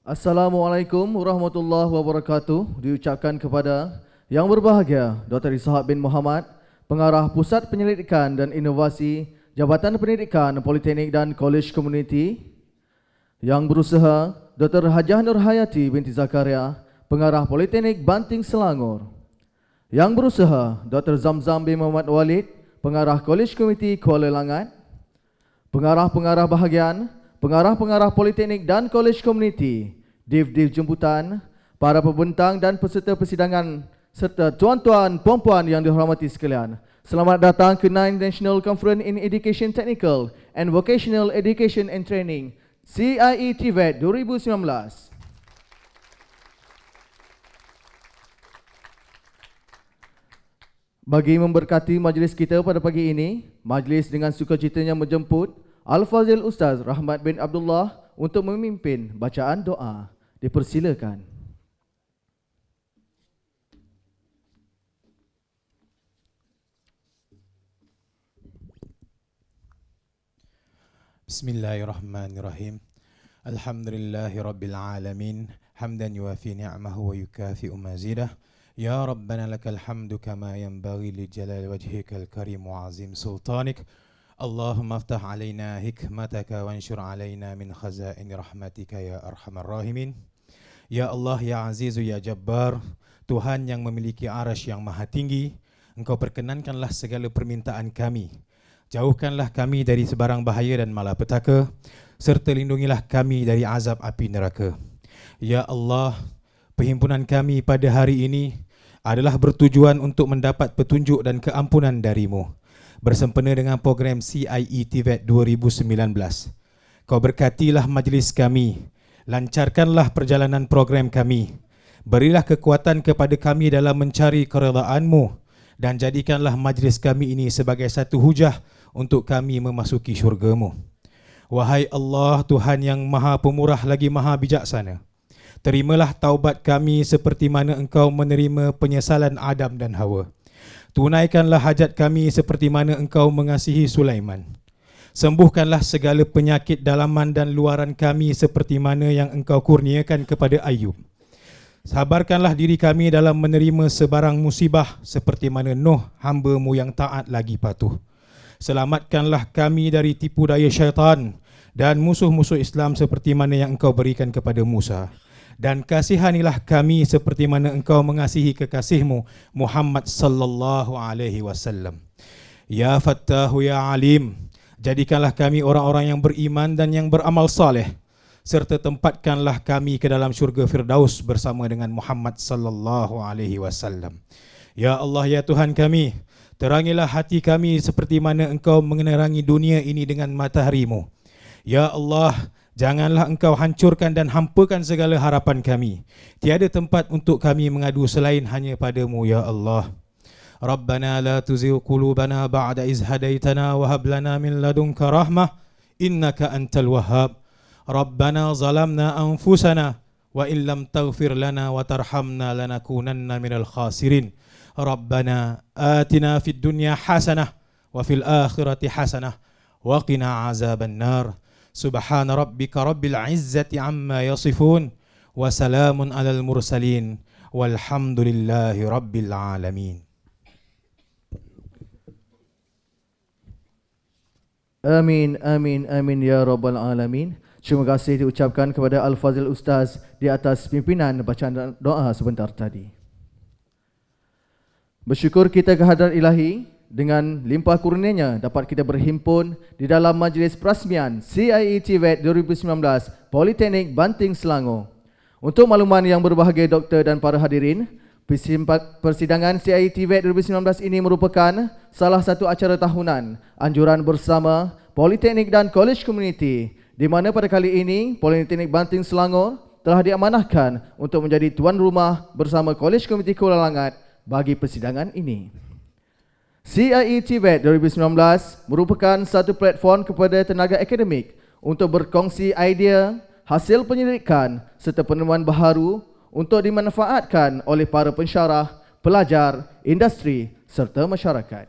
Assalamualaikum warahmatullahi wabarakatuh. Diucapkan kepada Yang Berbahagia Dr. Ishak bin Muhammad, Pengarah Pusat Penyelidikan dan Inovasi Jabatan Pendidikan Politeknik dan Kolej Komuniti. Yang Berusaha Dr. Hajah Nur Hayati binti Zakaria, Pengarah Politeknik Banting Selangor. Yang Berusaha Dr. Zamzam bin Muhammad Walid, Pengarah Kolej Komuniti Kuala Langat. Pengarah-pengarah bahagian, pengarah-pengarah Politeknik dan Kolej Komuniti, div-div jemputan, para pembentang dan peserta persidangan, serta tuan-tuan, puan-puan yang dihormati sekalian. Selamat datang ke 9th National Conference in Education Technical and Vocational Education and Training, CiE-TVET 2019. Bagi memberkati majlis kita pada pagi ini, majlis dengan sukacitanya menjemput Al-Fazil Ustaz Rahmat bin Abdullah untuk memimpin bacaan doa. Dipersilakan. Bismillahirrahmanirrahim. Alhamdulillahi rabbil alamin. Hamdan yuafi ni'amahu wa yukafi'u mazidah. Ya Rabbana lakal hamdu kama yanbaghi li jalali wajhikal karim wa azim sultanik. Allahumma aftah alaina hikmataka wanshur alaina min khazain rahmatika ya arhamar rahimin. Ya Allah, ya Azizu, ya Jabbar, Tuhan yang memiliki arasy yang maha tinggi, Engkau perkenankanlah segala permintaan kami. Jauhkanlah kami dari sebarang bahaya dan malapetaka, serta lindungilah kami dari azab api neraka. Ya Allah, perhimpunan kami pada hari ini adalah bertujuan untuk mendapat petunjuk dan keampunan darimu, bersempena dengan program CiE-TVET 2019. Kau berkatilah majlis kami, lancarkanlah perjalanan program kami, berilah kekuatan kepada kami dalam mencari keredaan-Mu, dan jadikanlah majlis kami ini sebagai satu hujah untuk kami memasuki syurga-Mu. Wahai Allah, Tuhan yang maha pemurah lagi maha bijaksana, terimalah taubat kami seperti mana Engkau menerima penyesalan Adam dan Hawa. Tunaikanlah hajat kami seperti mana Engkau mengasihi Sulaiman. Sembuhkanlah segala penyakit dalaman dan luaran kami seperti mana yang Engkau kurniakan kepada Ayub. Sabarkanlah diri kami dalam menerima sebarang musibah seperti mana Nuh, hamba-Mu yang taat lagi patuh. Selamatkanlah kami dari tipu daya syaitan dan musuh-musuh Islam seperti mana yang Engkau berikan kepada Musa. Dan kasihanilah kami seperti mana Engkau mengasihi kekasih-Mu Muhammad sallallahu alaihi wasallam. Ya Fattahu ya Alim, jadikanlah kami orang-orang yang beriman dan yang beramal saleh, serta tempatkanlah kami ke dalam syurga Firdaus bersama dengan Muhammad sallallahu alaihi wasallam. Ya Allah, ya Tuhan kami, terangilah hati kami seperti mana Engkau menerangi dunia ini dengan matahari-Mu. Ya Allah, janganlah Engkau hancurkan dan hampakan segala harapan kami. Tiada tempat untuk kami mengadu selain hanya padamu, ya Allah. Rabbana la tuzigh qulubana ba'da iz hadaitana wa hab lana min ladunka rahmah innaka antal wahhab. Rabbana zalamna anfusana wa in lam taghfir lana wa tarhamna lanakunanna minal khasirin. Rabbana atina fid dunya hasanah wa fil akhirati hasanah wa qina azaban nar. Subhana rabbika rabbil izzati amma yasifun wa salamun alal mursalin walhamdulillahi rabbil alamin. Amin, amin, amin ya Rabbal Alamin. Terima kasih diucapkan kepada Al-Fazil Ustaz di atas pimpinan bacaan doa sebentar tadi. Bersyukur kita kehadrat Ilahi, dengan limpah kurnianya dapat kita berhimpun di dalam Majlis Perasmian CiE-TVET 2019 Politeknik Banting Selangor. Untuk makluman yang berbahagia doktor dan para hadirin, persidangan CiE-TVET 2019 ini merupakan salah satu acara tahunan anjuran bersama Politeknik dan Kolej Komuniti, di mana pada kali ini Politeknik Banting Selangor telah diamanahkan untuk menjadi tuan rumah bersama Kolej Komuniti Kuala Langat bagi persidangan ini. CiE-TVET 2019 merupakan satu platform kepada tenaga akademik untuk berkongsi idea, hasil penyelidikan serta penemuan baharu untuk dimanfaatkan oleh para pensyarah, pelajar, industri serta masyarakat.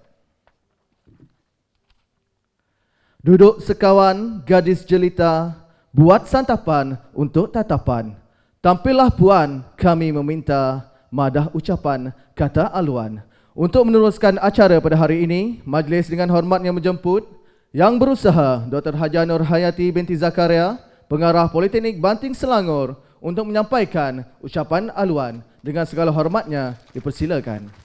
Duduk sekawan gadis jelita, buat santapan untuk tatapan. Tampillah puan, kami meminta madah ucapan kata aluan. Untuk meneruskan acara pada hari ini, majlis dengan hormatnya menjemput Yang Berusaha Dr. Haja Nur Hayati binti Zakaria, Pengarah Politeknik Banting Selangor, untuk menyampaikan ucapan aluan. Dengan segala hormatnya, dipersilakan.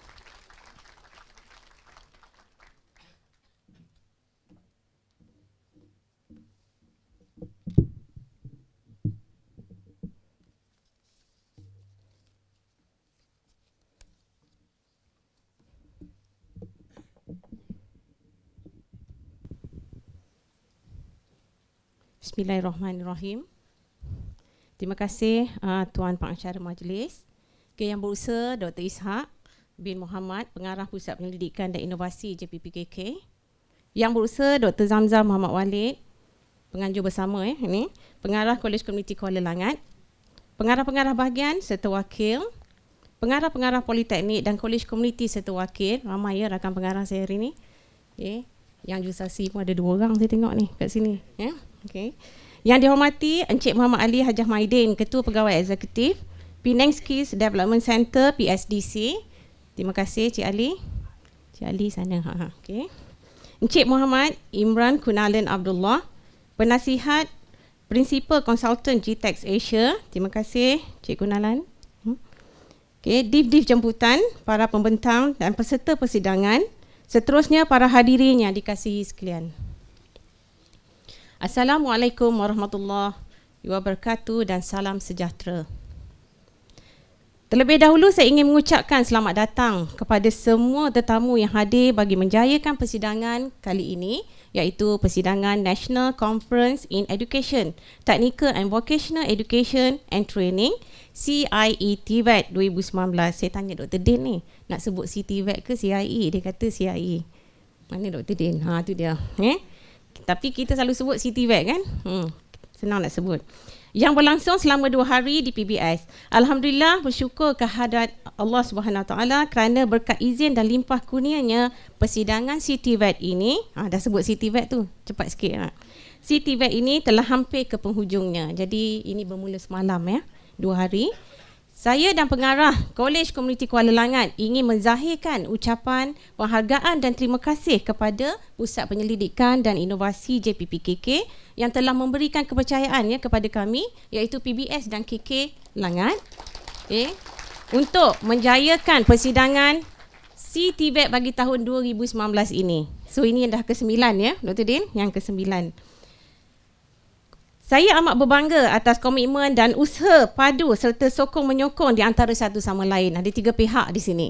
Bismillahirrahmanirrahim. Terima kasih Tuan Pengacara Majlis. Yang Berusaha Dr. Ishak bin Muhammad, Pengarah Pusat Penyelidikan dan Inovasi JPPKK. Yang Berusaha Dr. Zamzam Muhammad Walid, penganjur bersama ini, Pengarah Kolej Komuniti Kuala Langat. Pengarah-pengarah bahagian serta wakil, pengarah-pengarah Politeknik dan Kolej Komuniti serta wakil. Ramai ya rakan pengarah saya hari ini. Yang jurusasi pun ada 2 orang saya tengok ni kat sini. Okay. Yang dihormati Encik Muhammad Ali Hajah Maidin, Ketua Pegawai Eksekutif Penang Skills Development Center PSDC. Terima kasih Cik Ali. Cik Ali sana. Okay. Encik Muhammad Imran Kunalan Abdullah, Penasihat Principal Consultant GTEX Asia. Terima kasih Cik Kunalan. Okay. Div-div jemputan, para pembentang dan peserta persidangan. Seterusnya para hadirin yang dikasihi sekalian. Assalamualaikum warahmatullahi wabarakatuh dan salam sejahtera. Terlebih dahulu saya ingin mengucapkan selamat datang kepada semua tetamu yang hadir bagi menjayakan persidangan kali ini, iaitu persidangan National Conference in Education, Technical and Vocational Education and Training CIE-TVET 2019. Saya tanya Dr. Din ni, nak sebut CiE-TVET ke CIE? Dia kata CIE. Mana Dr. Din? Tu dia. Tapi kita selalu sebut CiE-TVET kan? Senang nak sebut. Yang berlangsung selama 2 hari di PBS. Alhamdulillah, bersyukur kehadrat Allah SWT kerana berkat izin dan limpah kurnianya persidangan CiE-TVET ini, dah sebut CiE-TVET tu, cepat sikit. CiE-TVET ini telah hampir ke penghujungnya. Jadi ini bermula semalam 2 hari. Saya dan pengarah Kolej Komuniti Kuala Langat ingin menzahirkan ucapan penghargaan dan terima kasih kepada Pusat Penyelidikan dan Inovasi JPPKK yang telah memberikan kepercayaan kepada kami, iaitu PBS dan KK Langat, untuk menjayakan persidangan CiE-TVET bagi tahun 2019 ini. So ini yang dah ke-9 Dr. Din, yang ke-9. Saya amat berbangga atas komitmen dan usaha padu serta sokong menyokong di antara satu sama lain. Ada 3 pihak di sini.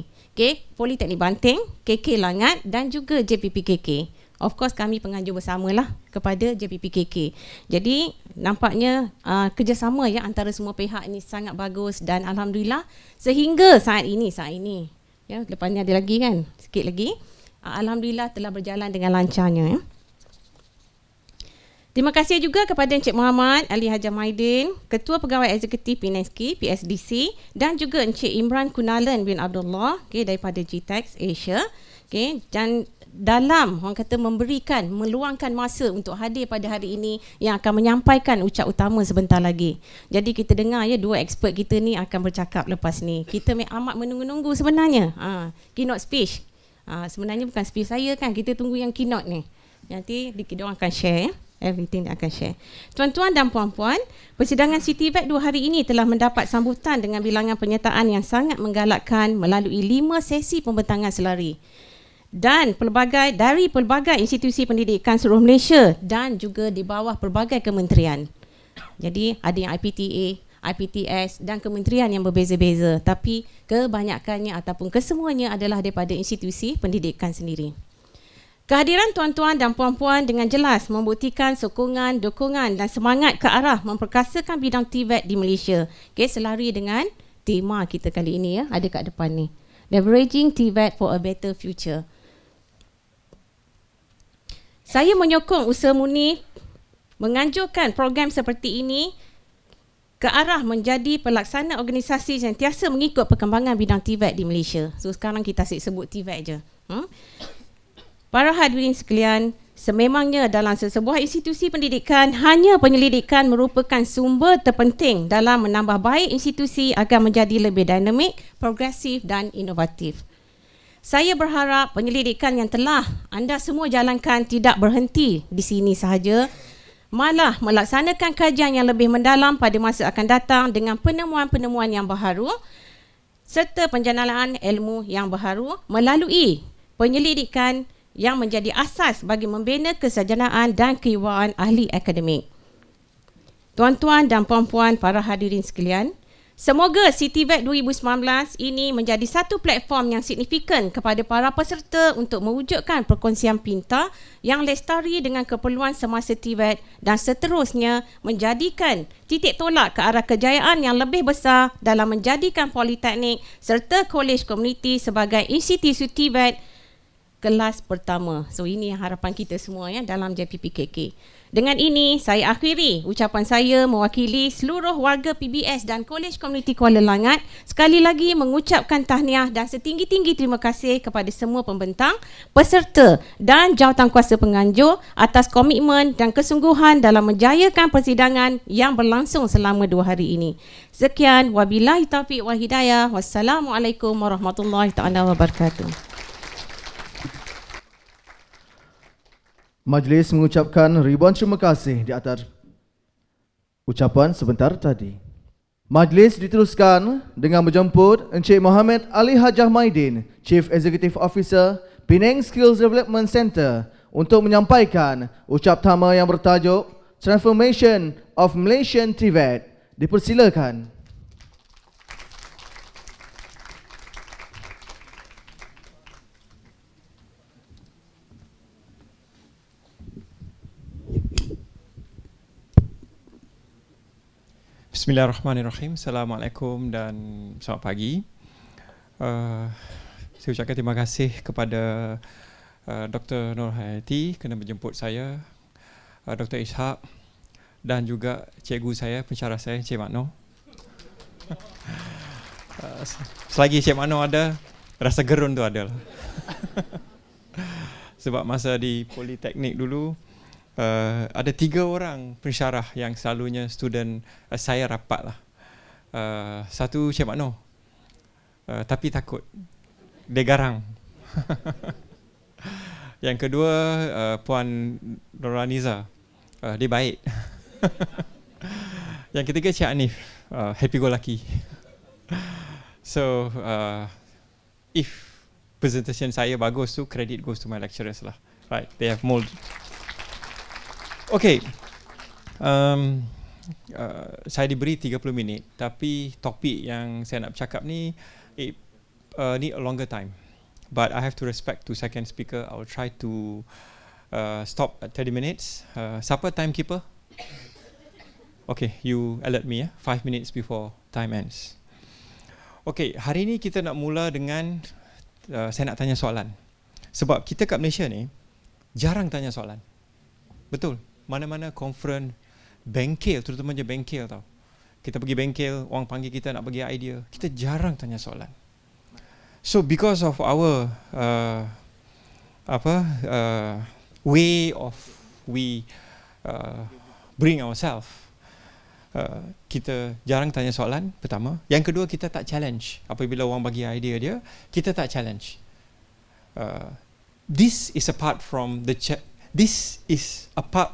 Politeknik Banting, KK Langat dan juga JPPKK. Of course kami penganjur bersamalah kepada JPPKK. Jadi nampaknya kerjasama antara semua pihak ini sangat bagus dan alhamdulillah sehingga saat ini lepas ni ada lagi kan, sikit lagi, alhamdulillah telah berjalan dengan lancarnya. Terima kasih juga kepada Encik Muhammad Ali Hajah Maidin, Ketua Pegawai Eksekutif Penang PSDC, dan juga Encik Imran Kunalan bin Abdullah daripada GTEX Asia. Dan dalam orang kata meluangkan masa untuk hadir pada hari ini yang akan menyampaikan ucap utama sebentar lagi. Jadi kita dengar 2 expert kita ni akan bercakap lepas ni. Kita amat menunggu-nunggu sebenarnya. Keynote speech. Sebenarnya bukan speech saya kan, kita tunggu yang keynote ni. Nanti kita akan share everything dia akan share. Tuan-tuan dan puan-puan, persidangan CiE-TVET 2 hari ini telah mendapat sambutan dengan bilangan penyertaan yang sangat menggalakkan melalui 5 sesi pembentangan selari. Dan dari pelbagai institusi pendidikan seluruh Malaysia dan juga di bawah pelbagai kementerian. Jadi ada yang IPTA, IPTS dan kementerian yang berbeza-beza, tapi kebanyakannya ataupun kesemuanya adalah daripada institusi pendidikan sendiri. Kehadiran tuan-tuan dan puan-puan dengan jelas membuktikan sokongan, dukungan dan semangat ke arah memperkasakan bidang TVET di Malaysia. Selari dengan tema kita kali ini ada kat depan ni. Leveraging TVET for a better future. Saya menyokong usaha murni menganjurkan program seperti ini ke arah menjadi pelaksana organisasi yang sentiasa mengikut perkembangan bidang TVET di Malaysia. So sekarang kita asyik sebut TVET je. Para hadirin sekalian, Sememangnya dalam sesebuah institusi pendidikan, hanya penyelidikan merupakan sumber terpenting dalam menambah baik institusi agar menjadi lebih dinamik, progresif dan inovatif. Saya berharap penyelidikan yang telah anda semua jalankan tidak berhenti di sini sahaja, malah melaksanakan kajian yang lebih mendalam pada masa akan datang dengan penemuan-penemuan yang baharu serta penjenalaan ilmu yang baharu melalui penyelidikan yang menjadi asas bagi membina kesarjanaan dan kewibawaan ahli akademik. Tuan-tuan dan puan-puan para hadirin sekalian, semoga CiE-TVET 2019 ini menjadi satu platform yang signifikan kepada para peserta untuk mewujudkan perkongsian pintar yang lestari dengan keperluan semasa TVET dan seterusnya menjadikan titik tolak ke arah kejayaan yang lebih besar dalam menjadikan Politeknik serta Kolej Komuniti sebagai institusi TVET kelas pertama. So ini harapan kita semua ya dalam JPPKK. Dengan ini saya akhiri ucapan saya mewakili seluruh warga PBS dan Kolej Komuniti Kuala Langat. Sekali lagi mengucapkan tahniah dan setinggi-tinggi terima kasih kepada semua pembentang, peserta dan jawatankuasa penganjur atas komitmen dan kesungguhan dalam menjayakan persidangan yang berlangsung selama 2 hari ini. Sekian, wabillahi taufiq wal hidayah. Wassalamualaikum warahmatullahi taala wabarakatuh. Majlis mengucapkan ribuan terima kasih di atas ucapan sebentar tadi. Majlis diteruskan dengan menjemput Encik Mohamed Ali Hajah Maidin, Chief Executive Officer Penang Skills Development Center untuk menyampaikan ucap tama yang bertajuk Transformation of Malaysian TVET. Dipersilakan. Bismillahirrahmanirrahim. Assalamualaikum dan selamat pagi. Saya ucapkan terima kasih kepada Dr. Nur Hayati kerana menjemput saya, Dr. Ishak dan juga cikgu saya, pensyarah saya, Encik Makno. Selagi Encik Makno ada, rasa gerun tu ada lah. Sebab masa di Politeknik dulu, ada 3 orang pensyarah yang selalunya student saya rapat lah. Satu Cik Makno, tapi takut, dia garang. Yang kedua Puan Noraniza, dia baik. Yang ketiga Cik Anif, happy go lucky. So if presentation saya bagus tu, credit goes to my lecturers lah. Right, they have mold. Okay, saya diberi 30 minit, tapi topik yang saya nak bercakap ni need a longer time. But I have to respect to second speaker. I will try to stop at 30 minutes. Siapa timekeeper? Okay, you alert me 5 minutes before time ends. Okay, hari ni kita nak mula dengan saya nak tanya soalan. Sebab kita kat Malaysia ni jarang tanya soalan. Betul? Mana-mana conference, bengkel, terutamanya bengkel tau. Kita pergi bengkel, orang panggil kita nak bagi idea, kita jarang tanya soalan. So because of our way of we bring ourselves, kita jarang tanya soalan, pertama. Yang kedua, kita tak challenge. Apabila orang bagi idea dia, kita tak challenge. This is a part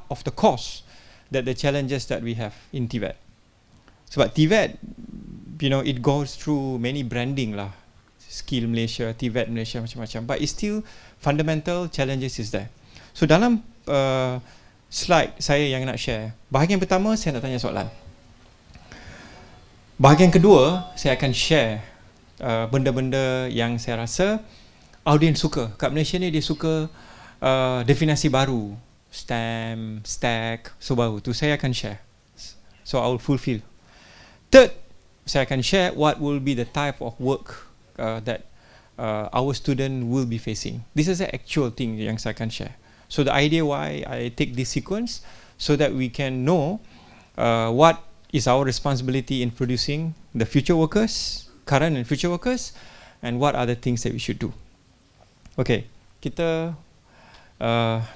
of the course that the challenges that we have in TVET. Sebab TVET, you know, it goes through many branding lah. Skill Malaysia, TVET Malaysia, macam-macam. But it's still fundamental challenges is there. So dalam slide saya yang nak share, bahagian pertama saya nak tanya soalan. Bahagian kedua, saya akan share benda-benda yang saya rasa audiens suka. Kat Malaysia ni dia suka definisi baru, STEM, stack, so baru tu saya akan share. So I will fulfill. Third, saya akan share what will be the type of work that our student will be facing. This is the actual thing yang saya akan share. So the idea why I take this sequence, so that we can know what is our responsibility in producing the future workers, current and future workers, and what are the things that we should do. Okay, kita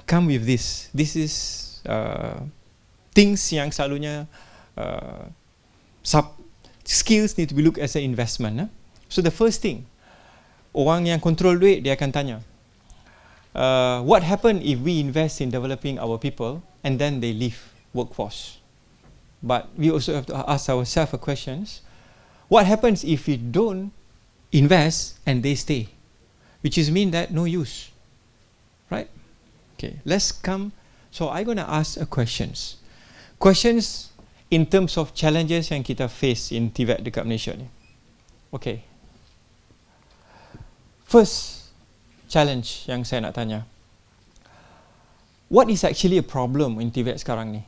come with this. This is things yang selalunya skills need to be looked as an investment. So the first thing, orang yang control duit, dia akan tanya, what happen if we invest in developing our people and then they leave workforce? But we also have to ask ourselves a questions, what happens if we don't invest and they stay? Which is mean that no use, right? Okay, let's come. So I'm gonna ask a questions in terms of challenges yang kita face in TVET dekat Malaysia ni. Okay. First challenge yang saya nak tanya, what is actually a problem in TVET sekarang ni?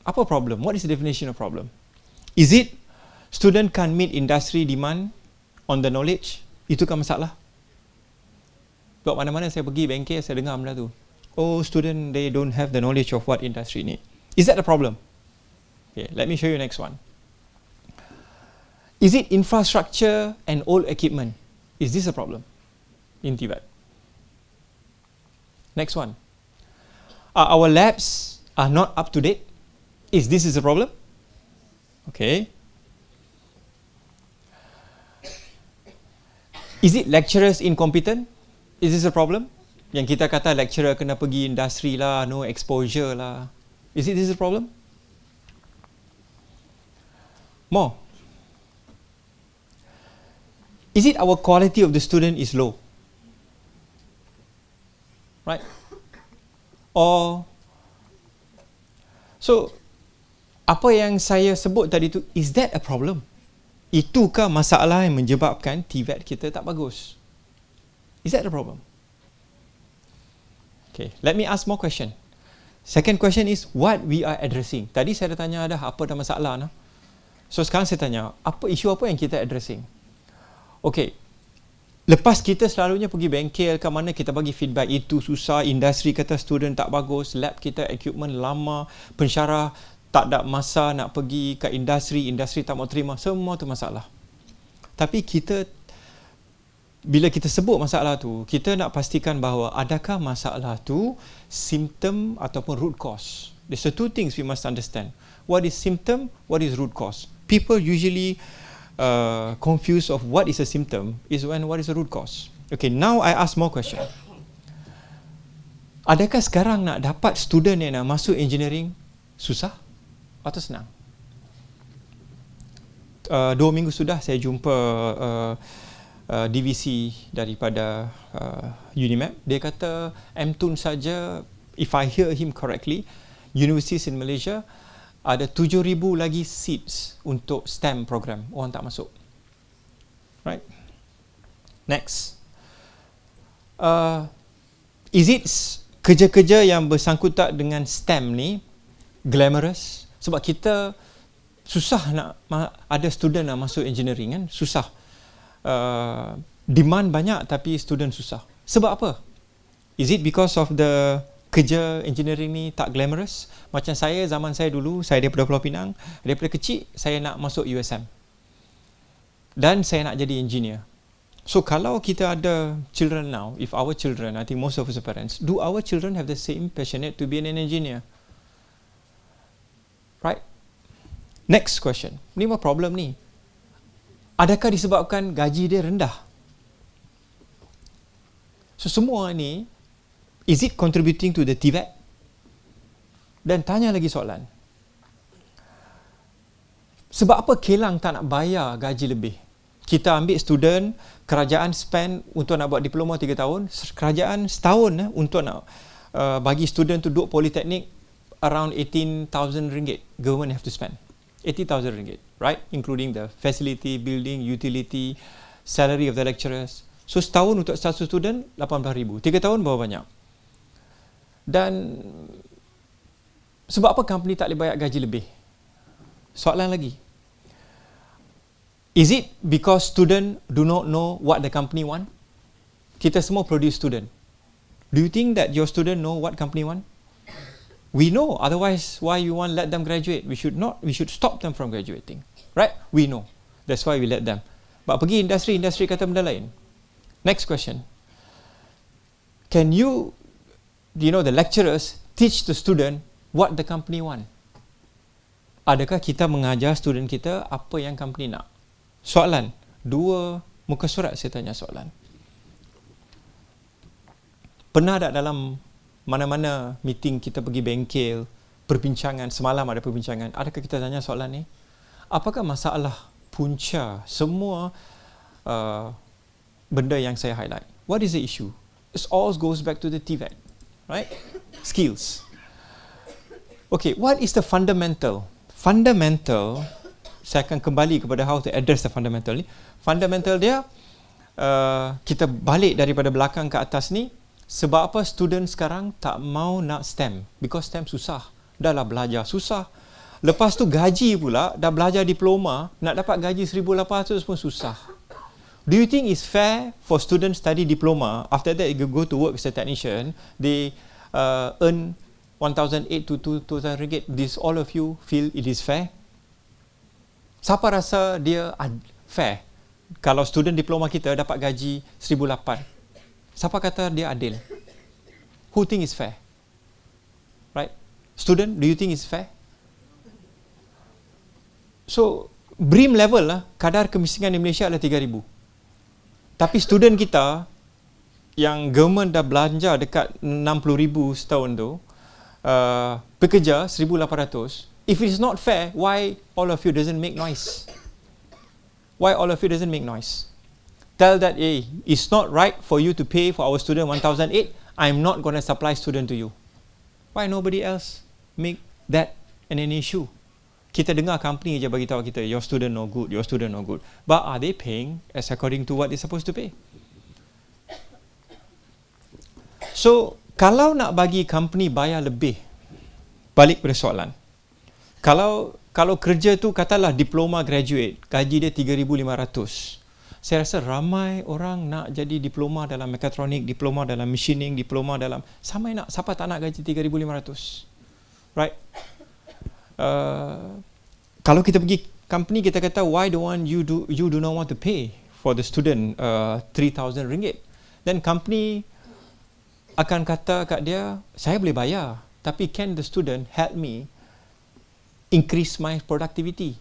Apa problem? What is the definition of problem? Is it student can't meet industry demand on the knowledge? Itu kan masalah? Sebab mana-mana saya pergi bengkel, saya dengar benda tu. Oh, student, they don't have the knowledge of what industry need. Is that a problem? Okay, let me show you next one. Is it infrastructure and old equipment? Is this a problem in TVET? Next one. Our labs are not up to date. Is this a problem? Okay. Is it lecturers incompetent? Is this a problem? Yang kita kata lecturer kena pergi industri lah, no exposure lah. Is this a problem? More. Is it our quality of the student is low? Right? Or so apa yang saya sebut tadi tu, is that a problem? Itukah masalah yang menyebabkan TVET kita tak bagus? Is that a problem? Okay, let me ask more question. Second question is what we are addressing. Tadi saya dah tanya dah apa dah masalah nah. So sekarang saya tanya, apa isu apa yang kita addressing? Okay, lepas kita selalunya pergi bengkel ke mana kita bagi feedback itu susah, industri kata student tak bagus, lab kita equipment lama, pensyarah tak ada masa nak pergi ke industri, industri tak mau terima, semua tu masalah. Tapi kita, bila kita sebut masalah tu, kita nak pastikan bahawa adakah masalah tu symptom ataupun root cause. There's the two things we must understand. What is symptom, what is root cause. People usually confused of what is a symptom is when what is a root cause. Okay, now I ask more question. Adakah sekarang nak dapat student yang nak masuk engineering susah atau senang? 2 minggu sudah saya jumpa DVC daripada Unimap. Dia kata MTUN saja, if I hear him correctly, universities in Malaysia ada 7,000 lagi seats untuk STEM program. Orang tak masuk. Right? Next. Is it kerja-kerja yang bersangkutan dengan STEM ni glamorous? Sebab kita susah nak ada student nak masuk engineering kan? Susah. Demand banyak tapi student susah. Sebab apa? Is it because of the kerja engineering ni tak glamorous? Macam saya, zaman saya dulu, saya daripada Pulau Pinang, daripada kecil saya nak masuk USM. Dan saya nak jadi engineer. So kalau kita ada children now, if our children, I think most of us are parents, do our children have the same passionate to be an engineer? Right? Next question. Ni apa problem ni? Adakah disebabkan gaji dia rendah? So semua ni, is it contributing to the TVET? Dan tanya lagi soalan. Sebab apa Kelang tak nak bayar gaji lebih? Kita ambil student, kerajaan spend untuk nak buat diploma 3 tahun, kerajaan setahun untuk nak bagi student tu duduk Politeknik, around 18,000 ringgit government have to spend. 80,000 ringgit, right? Including the facility, building, utility, salary of the lecturers. So setahun untuk satu student 18,000. 3 tahun berapa banyak? Dan sebab apa company tak boleh bayar gaji lebih? Soalan lagi. Is it because student do not know what the company want? Kita semua produce student. Do you think that your student know what company want? We know, otherwise why you want let them graduate? We should not, we should stop them from graduating. Right? We know. That's why we let them. But pergi industri kata benda lain. Next question. Can you the lecturers teach the student what the company want? Adakah kita mengajar student kita apa yang company nak? Soalan. 2 muka surat saya tanya soalan. Pernah tak dalam mana-mana meeting kita pergi bengkel, perbincangan, semalam ada perbincangan, adakah kita tanya soalan ni? Apakah masalah punca semua benda yang saya highlight? What is the issue? It all goes back to the TVET, right? Skills. Okay, what is the fundamental? Fundamental, saya akan kembali kepada how to address the fundamental ni. Fundamental dia, kita balik daripada belakang ke atas ni, sebab apa student sekarang tak mau nak STEM? Because STEM susah. Dah lah belajar susah. Lepas tu gaji pula, dah belajar diploma, nak dapat gaji 1,800 pun susah. Do you think it's fair for students study diploma, after that they go to work as a technician, they earn 1,800 to 2,000 ringgit? This all of you feel it is fair? Siapa rasa dia fair? Kalau student diploma kita dapat gaji 1,800, siapa kata dia adil? Who think it's fair? Right? Student, do you think it's fair? So, BRIM level lah, kadar kemiskinan di Malaysia adalah 3,000. Tapi student kita yang government dah belanja dekat 60,000 setahun tu, bekerja 1,800. If it is not fair, why all of you doesn't make noise? Why all of you doesn't make noise? Tell that, hey, it's not right for you to pay for our student 1,800. I'm not going to supply student to you. Why nobody else make that an issue? Kita dengar company je bagi tahu kita, your student no good, your student no good. But are they paying as according to what they're supposed to pay? So, kalau nak bagi company bayar lebih, balik pada soalan. Kalau kerja tu katalah diploma graduate, gaji dia 3,500. Saya rasa ramai orang nak jadi diploma dalam mekatronik, diploma dalam machining, diploma dalam, siapa tak nak gaji 3,500? Right? Kalau kita pergi company, kita kata, why don't you do not want to pay for the student 3,000 ringgit? Then company akan kata kat dia, saya boleh bayar, tapi can the student help me increase my productivity?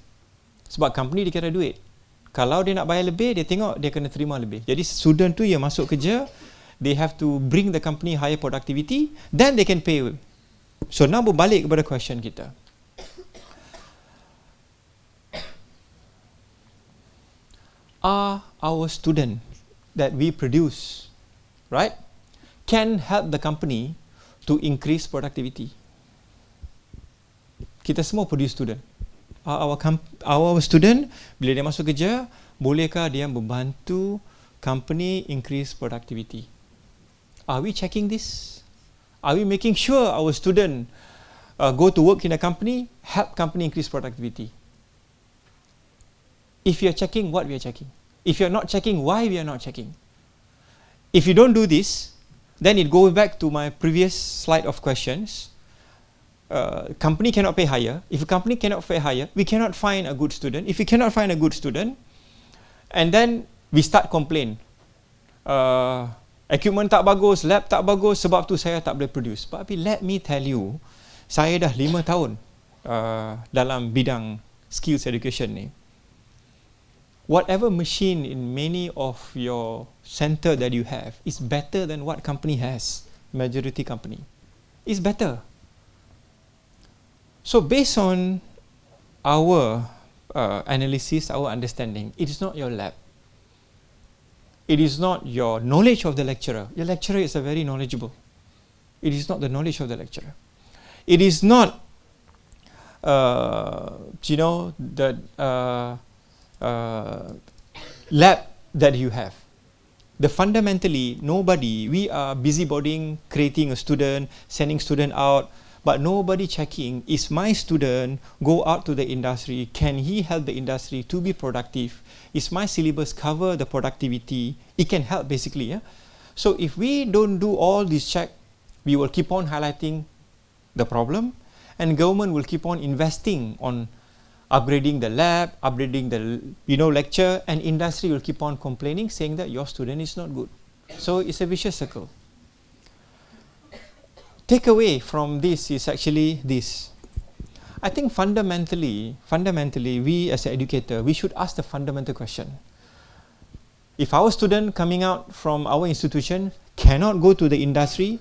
Sebab company dia kira duit. Kalau dia nak bayar lebih, dia tengok dia kena terima lebih. Jadi student tu yang masuk kerja, they have to bring the company higher productivity, then they can pay. So now berbalik kepada question kita. Are our student that we produce, right, can help the company to increase productivity? Kita semua produce student. Our student, bila dia masuk kerja, bolehkah dia membantu company increase productivity? Are we checking this? Are we making sure our student go to work in a company, help company increase productivity? If you are checking, what we are checking? If you are not checking, why we are not checking? If you don't do this, then it goes back to my previous slide of questions. Company cannot pay higher. If a company cannot pay higher, we cannot find a good student. If we cannot find a good student, and then we start complain. Equipment tak bagus, lab tak bagus, sebab tu saya tak boleh produce. Tapi let me tell you, saya dah 5 tahun dalam bidang skills education ni. Whatever machine in many of your center that you have is better than what company has. Majority company is better. So based on our analysis, our understanding, it is not your lab. It is not your knowledge of the lecturer. Your lecturer is a very knowledgeable. It is not the knowledge of the lecturer. It is not, the lab that you have. Fundamentally, we are busybodying, creating a student, sending student out, but nobody checking, is my student go out to the industry, can he help the industry to be productive? Is my syllabus cover the productivity? It can help basically. Yeah? So if we don't do all this check, we will keep on highlighting the problem, and government will keep on investing on upgrading the lab, upgrading the lecture, and industry will keep on complaining, saying that your student is not good. So it's a vicious circle. takeaway from this is actually this. I think fundamentally, we as an educator, we should ask the fundamental question. If our student coming out from our institution cannot go to the industry,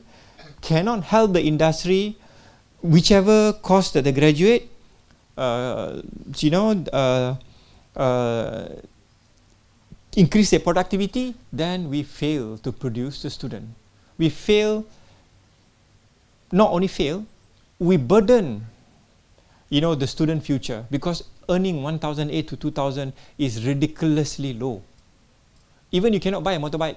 cannot help the industry, whichever course that they graduate, increase their productivity, then we fail to produce the student. We fail, not only fail, we burden, the student future, because earning 1,008 to 2,000 is ridiculously low. Even you cannot buy a motorbike.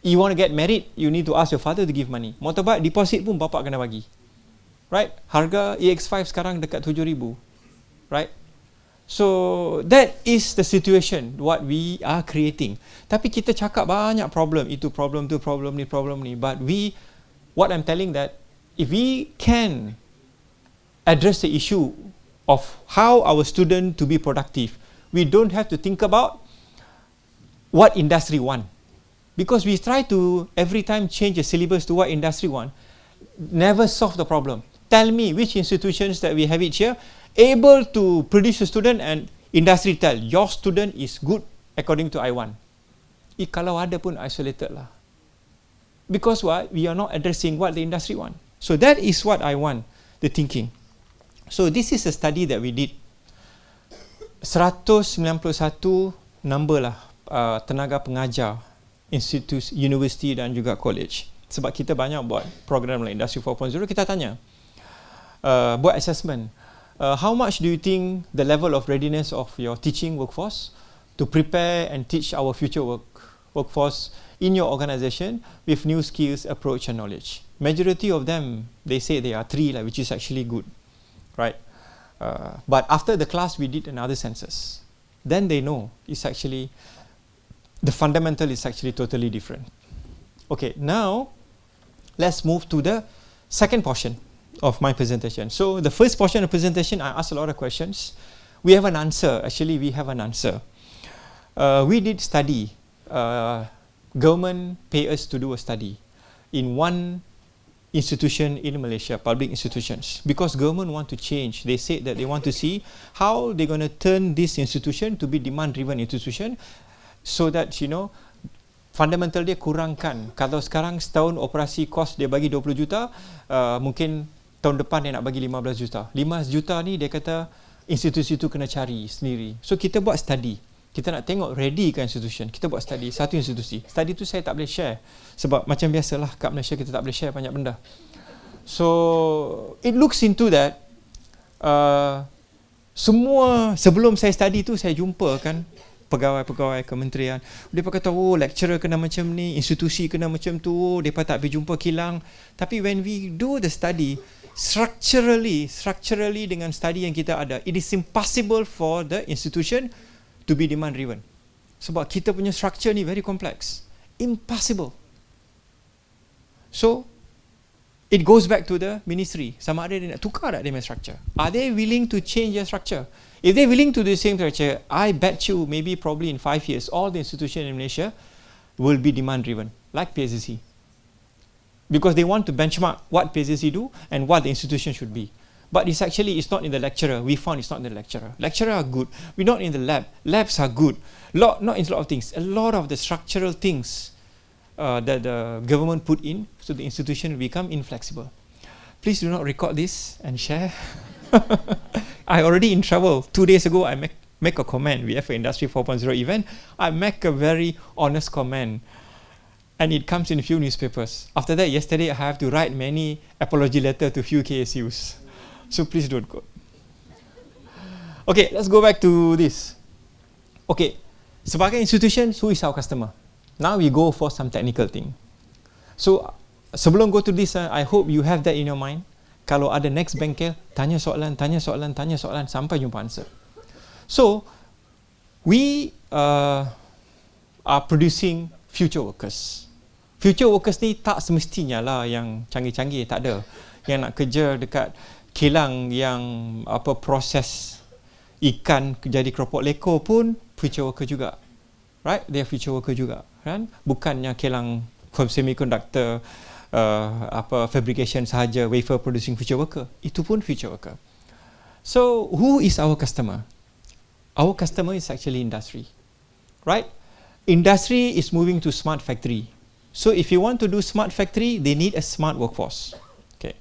You want to get married, you need to ask your father to give money. Motorbike deposit pun bapak kena bagi. Right? Harga EX5 sekarang dekat 7,000. Right? So that is the situation what we are creating. Tapi kita cakap banyak problem, itu problem, tu problem ni. But what I'm telling that if we can address the issue of how our student to be productive, we don't have to think about what industry want. Because we try to every time change the syllabus to what industry want, never solve the problem. Tell me which institutions that we have it here able to produce a student and industry tell your student is good according to I1. Kalau ada pun isolated lah. Because what? We are not addressing what the industry want. So that is what I want, the thinking. So this is a study that we did. 191 number lah tenaga pengajar institusi, universiti dan juga college. Sebab kita banyak buat program like Industry 4.0, kita tanya, buat assessment. How much do you think the level of readiness of your teaching workforce to prepare and teach our future workforce in your organization with new skills, approach and knowledge? Majority of them, they say they are 3, like, which is actually good, right? But after the class, we did another census. Then they know it's actually, the fundamental is actually totally different. Okay, now let's move to the second portion of my presentation. So the first portion of the presentation, I asked a lot of questions. We have an answer. Actually, we have an answer. We did study. Government pay us to do a study in one institution in Malaysia, public institutions, because government want to change. They said that they want to see how they're going to turn this institution to be demand-driven institution, so that fundamental dia kurangkan. Kalau sekarang setahun operasi kos dia bagi 20 juta, mungkin tahun depan dia nak bagi 15 juta. 15 juta ni dia kata institusi tu kena cari sendiri. So kita buat study. Kita nak tengok ready ke institution. Kita buat study satu institusi. Study tu saya tak boleh share sebab macam biasalah kat Malaysia kita tak boleh share banyak benda. So it looks into that. Semua sebelum saya study tu saya jumpa kan pegawai-pegawai kementerian. Mereka kata, oh lecturer kena macam ni, institusi kena macam tu, mereka tak pergi jumpa kilang. Tapi when we do the study, structurally dengan study yang kita ada, it is impossible for the institution to be demand driven. Sebab kita punya structure ni very complex. Impossible. So, it goes back to the ministry. Sama ada dia nak tukar tak dia punya structure. Are they willing to change their structure? If they're willing to do the same structure, I bet you maybe probably in 5 years, all the institutions in Malaysia will be demand driven, like PSC. Because they want to benchmark what PSC do and what the institution should be. But it's not in the lecturer. We found it's not in the lecturer. Lecturer are good. We're not in the lab. Labs are good. Not in a lot of things. A lot of the structural things that the government put in, so the institution will become inflexible. Please do not record this and share. I already in trouble. 2 days ago, I make a comment. We have an Industry 4.0 event. I make a very honest comment. And it comes in a few newspapers. After that, yesterday, I have to write many apology letter to few KSUs. So please don't go. Okay, let's go back to this. Okay, sebagai institution, who is our customer? Now we go for some technical thing. So, sebelum go to this, I hope you have that in your mind. Kalau ada next bengkel, tanya soalan sampai jumpa answer. So, we are producing future workers. Future workers ni tak semestinya lah yang canggih-canggih, tak ada. Yang nak kerja dekat kilang yang proses ikan jadi keropok leko pun future worker juga. Right? They are future worker juga. Kan? Bukannya kilang semiconductor fabrication sahaja, wafer producing future worker. Itu pun future worker. So who is our customer? Our customer is actually industry, right? Industry is moving to smart factory. So if you want to do smart factory, they need a smart workforce. Okay.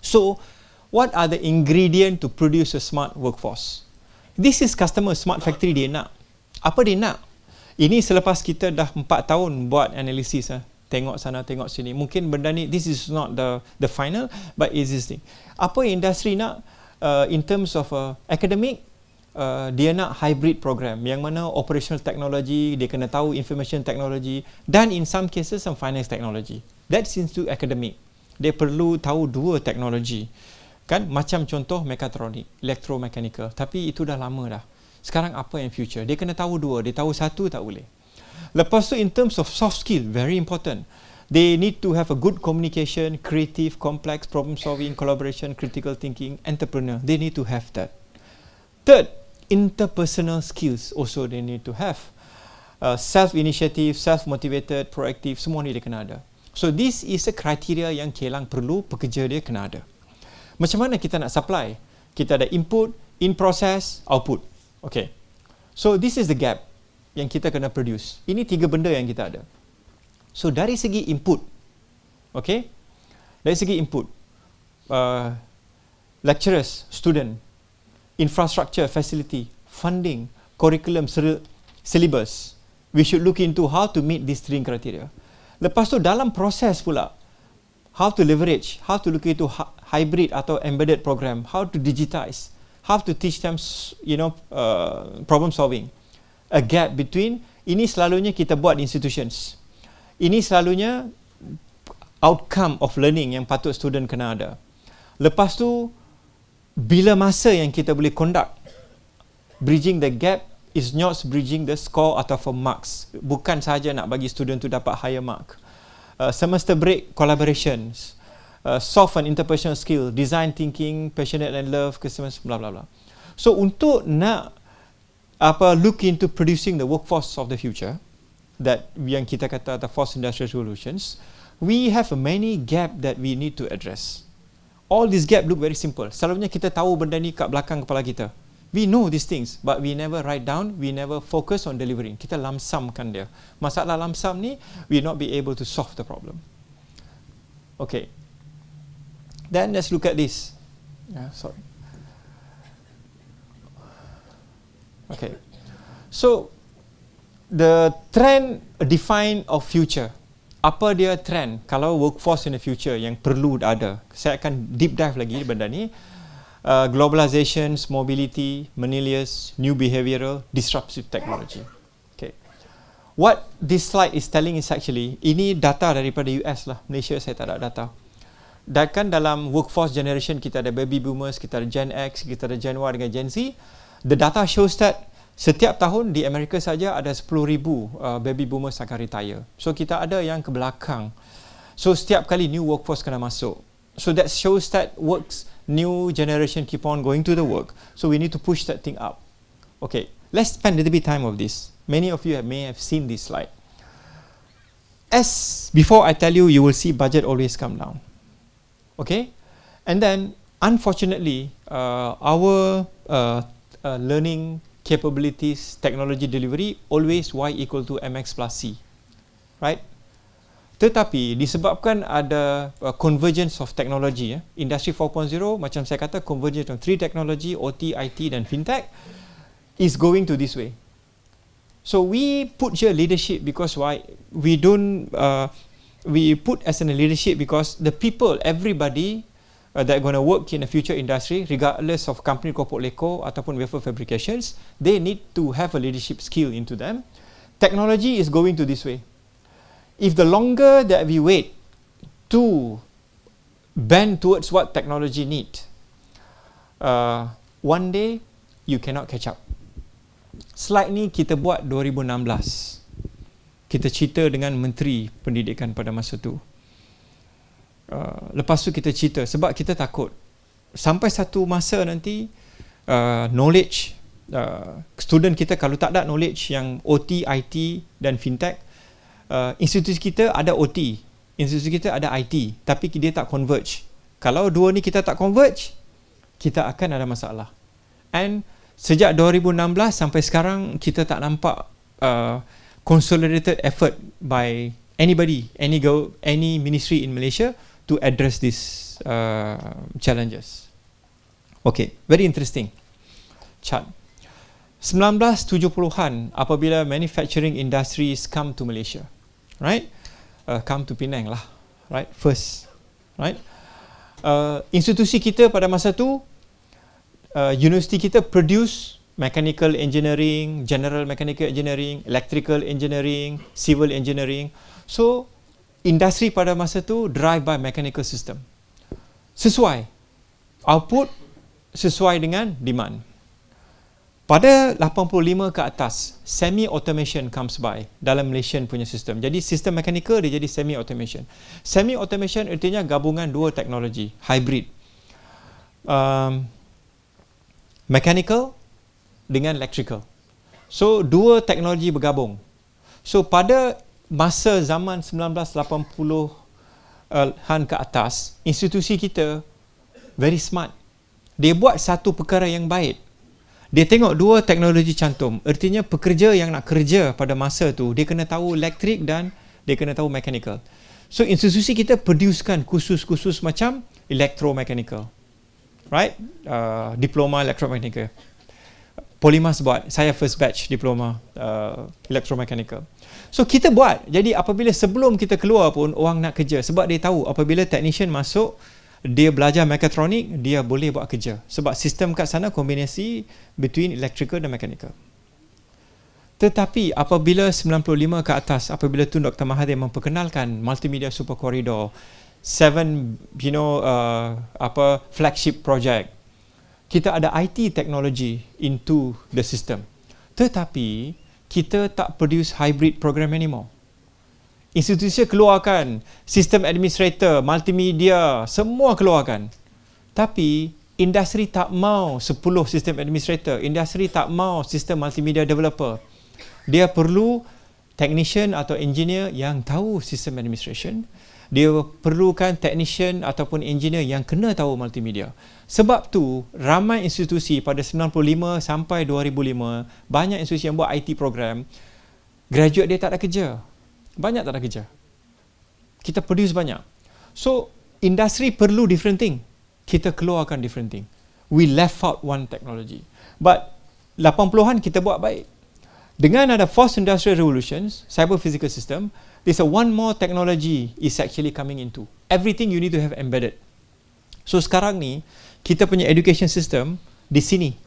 So what are the ingredients to produce a smart workforce? This is customer smart factory dia nak. Apa dia nak? Ini selepas kita dah 4 tahun buat analisis, tengok sana, tengok sini. Mungkin benda ni, this is not the final, but existing. Apa industri nak in terms of academic? Dia nak hybrid program yang mana operational technology, dia kena tahu information technology, dan in some cases some finance technology. That's into academic. Dia perlu tahu 2 teknologi. Kan macam contoh mekatronik, electromechanical, tapi itu dah lama dah. Sekarang apa yang future? Dia kena tahu 2, dia tahu 1 tak boleh. Lepas tu in terms of soft skill, very important. They need to have a good communication, creative, complex, problem solving, collaboration, critical thinking, entrepreneur. They need to have that. Third, interpersonal skills also they need to have. Self-initiative, self-motivated, proactive, semua ni dia kena ada. So this is a criteria yang kilang perlu pekerja dia kena ada. Macam mana kita nak supply? Kita ada input, in process, output. Okay. So this is the gap yang kita kena produce. Ini 3 benda yang kita ada. So dari segi input, okay, dari segi input, lecturers, student, infrastructure, facility, funding, curriculum, syllabus. We should look into how to meet these 3 criteria. Lepas tu dalam proses pula, how to leverage, how to look into hybrid atau embedded program, how to digitize, how to teach them, problem solving. A gap between, ini selalunya kita buat institutions. Ini selalunya outcome of learning yang patut student kena ada. Lepas tu, bila masa yang kita boleh conduct, bridging the gap is not bridging the score atau for marks. Bukan sahaja nak bagi student tu dapat higher mark. Semester break, collaborations, soft and interpersonal skill, design thinking, passionate and love, customer, blah blah blah. So untuk nak look into producing the workforce of the future, that yang kita kata the fourth industrial revolutions, we have many gap that we need to address. All these gap look very simple. Selalunya kita tahu benda ni kat belakang kepala kita. We know these things, but we never write down, we never focus on delivering. Kita lamsamkan dia. Masalah lamsam ni, we not be able to solve the problem. Okay. Then let's look at this. Sorry. Okay. So, the trend define of future. Apa dia trend kalau workforce in the future yang perlu ada? Saya akan deep dive lagi benda ni. Globalization, mobility, millennials, new behavioral, disruptive technology. Okay. What this slide is telling is actually, ini data daripada US lah. Malaysia saya tak ada data. Dan kan dalam workforce generation kita ada baby boomers, kita ada Gen X, kita ada Gen Y dengan Gen Z. The data shows that setiap tahun di Amerika saja ada 10,000 baby boomers akan retire. So kita ada yang ke belakang. So setiap kali new workforce kena masuk. So that shows that new generation keep on going to the work. So we need to push that thing up. Okay, let's spend a little bit time of this. Many of you may have seen this slide. As before I tell you, you will see budget always come down. Okay, and then unfortunately, our learning capabilities, technology delivery, always Y equal to MX plus C. Right? Tetapi disebabkan ada convergence of technology, Industry 4.0, macam saya kata, convergence of 3 technology, OT, IT dan fintech, is going to this way. So we put here leadership because why? We don't, we put as in a leadership because the people, everybody, that are going to work in a future industry, regardless of company corporate leco ataupun wafer fabrications, they need to have a leadership skill into them. Technology is going to this way. If the longer that we wait to bend towards what technology need, one day you cannot catch up. Slide ni kita buat 2016. Kita cerita dengan Menteri Pendidikan pada masa tu. Lepas tu kita cerita sebab kita takut sampai satu masa nanti knowledge student kita kalau tak ada knowledge yang OT, IT dan fintech, institusi kita ada OT Institusi kita ada IT, tapi dia tak converge. Kalau dua ni kita tak converge, kita akan ada masalah. And sejak 2016 sampai sekarang, kita tak nampak consolidated effort by anybody, any ministry in Malaysia to address these challenges. Okay, very interesting chart. 1970-an, apabila manufacturing industries come to Malaysia, right? Come to Penang lah, right? First, right? Institusi kita pada masa tu, universiti kita produce mechanical engineering, general mechanical engineering, electrical engineering, civil engineering. So, industri pada masa tu drive by mechanical system. Sesuai. Output sesuai dengan demand. Pada 85 ke atas, semi-automation comes by dalam Malaysian punya sistem. Jadi, sistem mechanical dia jadi semi-automation. Semi-automation artinya gabungan dua teknologi, hybrid. Mechanical dengan electrical. So, dua teknologi bergabung. So, pada masa zaman 1980-an ke atas, institusi kita very smart. Dia buat satu perkara yang baik. Dia tengok dua teknologi cantum. Artinya pekerja yang nak kerja pada masa tu, dia kena tahu elektrik dan dia kena tahu mechanical. So, institusi kita producekan kursus-kursus macam electromechanical. Right? Diploma electromechanical. Polymas buat. Saya first batch diploma electromechanical. So, kita buat. Jadi, apabila sebelum kita keluar pun, orang nak kerja. Sebab dia tahu apabila technician masuk, dia belajar mekatronik, dia boleh buat kerja. Sebab sistem kat sana kombinasi between electrical dan mechanical. Tetapi apabila 95 ke atas, apabila Tun Dr. Mahathir memperkenalkan multimedia super corridor, 7 flagship project, kita ada IT technology into the system. Tetapi kita tak produce hybrid program anymore. Institusi keluarkan sistem administrator, multimedia, semua keluarkan. Tapi industri tak mau 10 sistem administrator, industri tak mau sistem multimedia developer. Dia perlu technician atau engineer yang tahu sistem administration. Dia perlukan technician ataupun engineer yang kena tahu multimedia. Sebab tu ramai institusi pada 95 sampai 2005, banyak institusi yang buat IT program, graduate dia tak ada kerja. Banyak tak ada kerja. Kita produce banyak. So, industri perlu different thing. Kita keluarkan different thing. We left out one technology. But 80-an kita buat baik. Dengan ada fourth industrial revolutions, cyber physical system, there's a one more technology is actually coming into. Everything you need to have embedded. So, sekarang ni, kita punya education system di sini.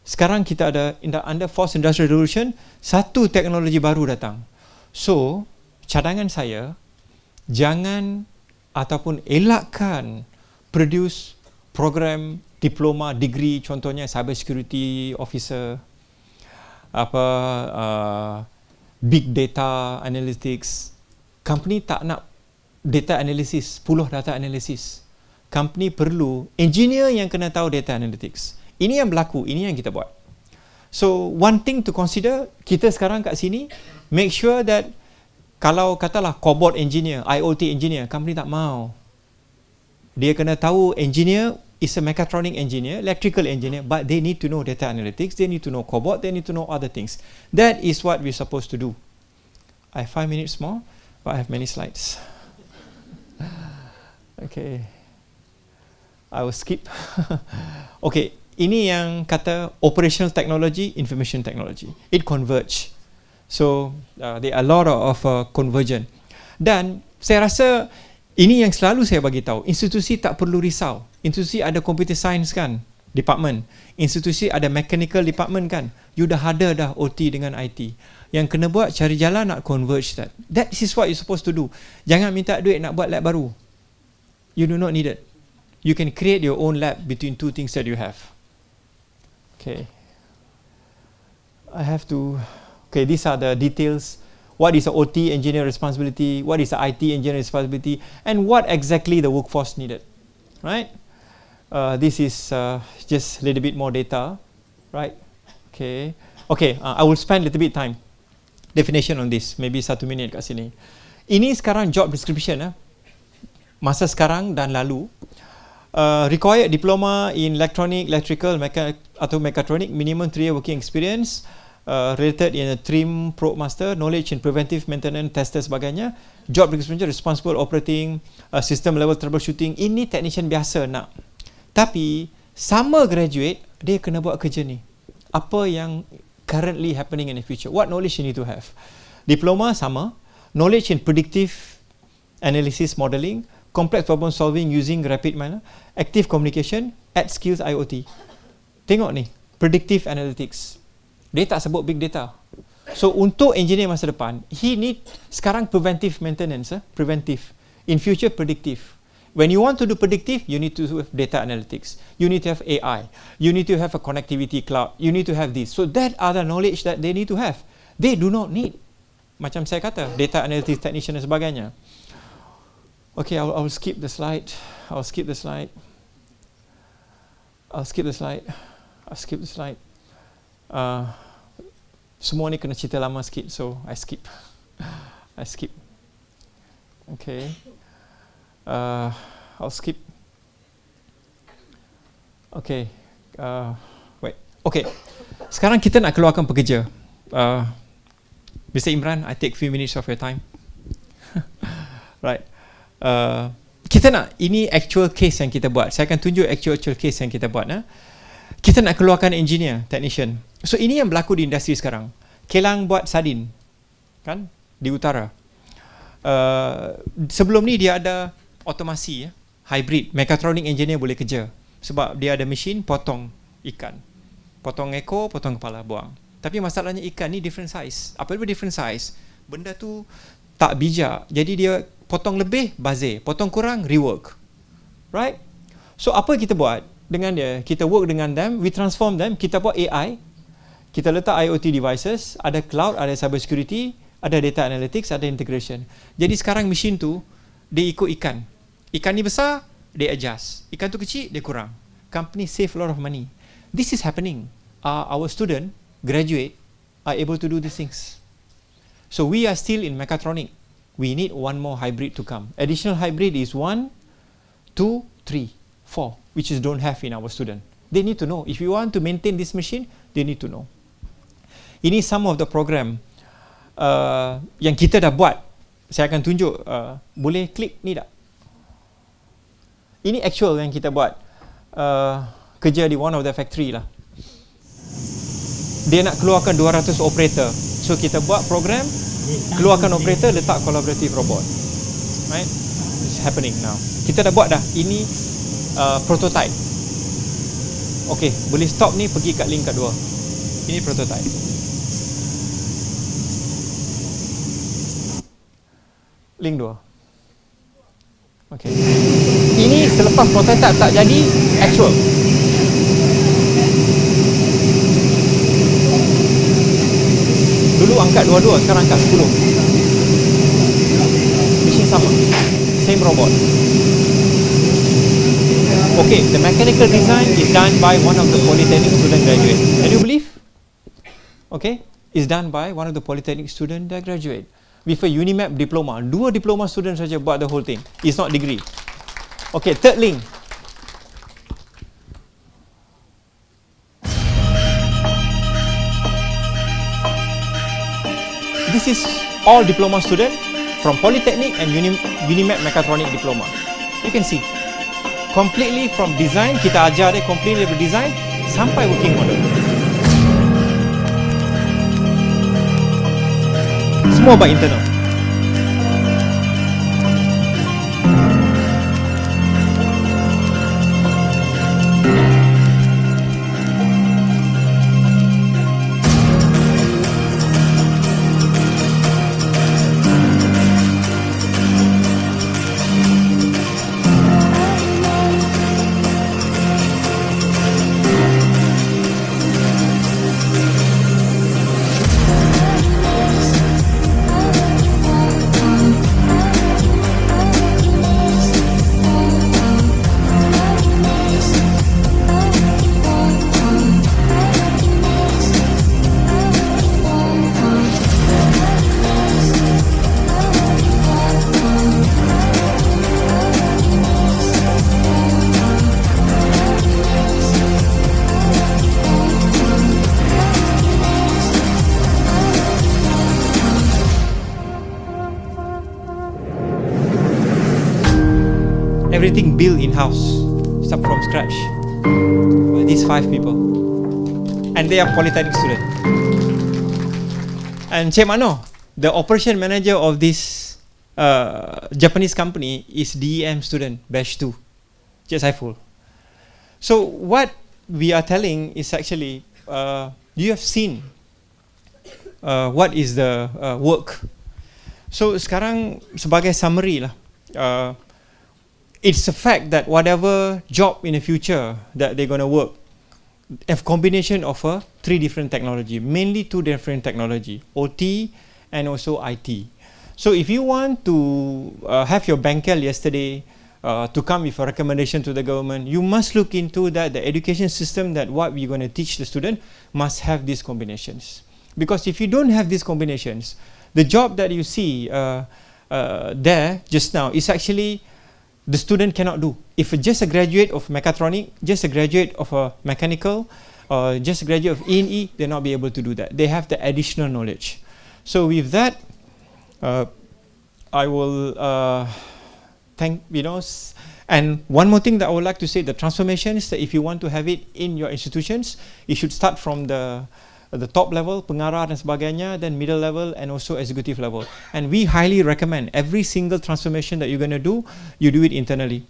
Sekarang kita ada under fourth industrial revolution, satu teknologi baru datang. So, cadangan saya, jangan ataupun elakkan produce program diploma, degree, contohnya cyber security officer, big data analytics. Company tak nak data analysis, 10 data analysis. Company perlu engineer yang kena tahu data analytics. Ini yang berlaku, ini yang kita buat. So, one thing to consider, kita sekarang kat sini, make sure that kalau katalah cobot engineer, IoT engineer, company tak mau. Dia kena tahu engineer is a mechatronic engineer, electrical engineer, but they need to know data analytics, they need to know cobot, they need to know other things. That is what we're supposed to do. I have 5 minutes more, but I have many slides. Okay. I will skip. Okay. Ini yang kata operational technology, information technology. It converge. So, there are a lot of convergence. Dan saya rasa ini yang selalu saya bagi tahu. Institusi tak perlu risau. Institusi ada computer science kan, department. Institusi ada mechanical department kan. You dah ada dah OT dengan IT. Yang kena buat cari jalan nak converge that. That is what you supposed to do. Jangan minta duit nak buat lab baru. You do not need it. You can create your own lab between two things that you have. Okay. I have to... Okay, these are the details. What is the OT engineer responsibility? What is the IT engineer responsibility? And what exactly the workforce needed? Right? This is just a little bit more data. Right? Okay. Okay, I will spend a little bit time. Definition on this. Maybe 1 minute kat sini. Ini sekarang job description masa sekarang dan lalu. Required diploma in electronic, electrical, atau mechatronic, minimum 3 year working experience, related in a trim probe master, knowledge in preventive maintenance, tester sebagainya. Job description, responsible operating, system level troubleshooting. Ini technician biasa nak. Tapi sama graduate, dia kena buat kerja ni. Apa yang currently happening in the future? What knowledge you need to have? Diploma sama, knowledge in predictive analysis modeling, complex problem solving using rapid manner, active communication, add skills IoT. Tengok ni, predictive analytics. Dia tak sebut big data. So untuk engineer masa depan, he need sekarang preventive maintenance, preventive. In future predictive. When you want to do predictive, you need to have data analytics. You need to have AI. You need to have a connectivity cloud. You need to have this. So that are the knowledge that they need to have. They do not need, macam saya kata, data analytics technician dan sebagainya. Okay, I'll skip the slide. I'll skip the slide. Semua ni kena cerita lama sikit, so I skip. Okay. I'll skip. Okay. Wait. Okay. Sekarang kita nak keluarkan pekerja. Mr. Imran, I take few minutes of your time. Right. Kita nak, ini actual case yang kita buat. Saya akan tunjuk actual case yang kita buat. Kita nak keluarkan engineer, technician. So ini yang berlaku di industri sekarang. Kelang buat sardin, kan, di utara. Sebelum ni dia ada otomasi, hybrid, mechatronic engineer boleh kerja. Sebab dia ada mesin potong ikan. Potong ekor, potong kepala, buang. Tapi masalahnya ikan ni different size. Apabila different size, benda tu tak bijak. Jadi dia potong lebih, bazir. Potong kurang, rework. Right? So apa kita buat dengan dia? Kita work dengan them, we transform them, kita buat AI, kita letak IoT devices, ada cloud, ada cyber security, ada data analytics, ada integration. Jadi sekarang mesin tu, dia ikut ikan. Ikan ni besar, dia adjust. Ikan tu kecil, dia kurang. Company save a lot of money. This is happening. Our student, graduate, are able to do these things. So we are still in mechatronic. We need one more hybrid to come. Additional hybrid is 1, 2, 3, 4, which is don't have in our student. They need to know. If you want to maintain this machine, they need to know. Ini some of the program yang kita dah buat. Saya akan tunjuk. Boleh klik ni tak? Ini actual yang kita buat. Kerja di one of the factory lah. Dia nak keluarkan 200 operator. So kita buat program, keluarkan operator, letak collaborative robot. Right? It's happening now. Kita dah buat dah. Ini prototype. Okay, boleh stop ni, pergi kat link kat 2. Ini prototype. Link 2. Okay. Ini selepas prototype tak jadi, actual. Dulu angkat 22, sekarang angkat 10. Mesin sama. Same robot. Okay, the mechanical design is done by one of the Politeknik student graduate. Can you believe? Okay, is done by one of the Politeknik student that graduate. With a Unimap diploma. 2 diploma student saja buat the whole thing. It's not degree. Okay, third link. This is all diploma student from Politeknik and Unimap Mechatronic diploma. You can see. Completely from design, kita ajar dia completely dari design sampai working model. Semua by internal. everything built in-house, start from scratch. These 5 people. And they are Politeknik students. And Cik Mano, the operation manager of this Japanese company is DEM student, batch 2, Cik Saiful. So what we are telling is actually, you have seen what is the work. So sekarang sebagai summary lah, it's a fact that whatever job in the future that they're going to work, have combination of 3 different technology, mainly 2 different technology, OT and also IT. So if you want to have your bankel yesterday to come with a recommendation to the government, you must look into that the education system, that what we're going to teach the student must have these combinations. Because if you don't have these combinations, the job that you see there just now is actually the student cannot do. If just a graduate of mechatronic, just a graduate of a mechanical, or just a graduate of E&E, they'll not be able to do that. They have the additional knowledge. So with that, I will thank, and one more thing that I would like to say, the transformation is that if you want to have it in your institutions, you should start from the top level, pengarah dan sebagainya, then middle level and also executive level. And we highly recommend every single transformation that you're going to do, you do it internally.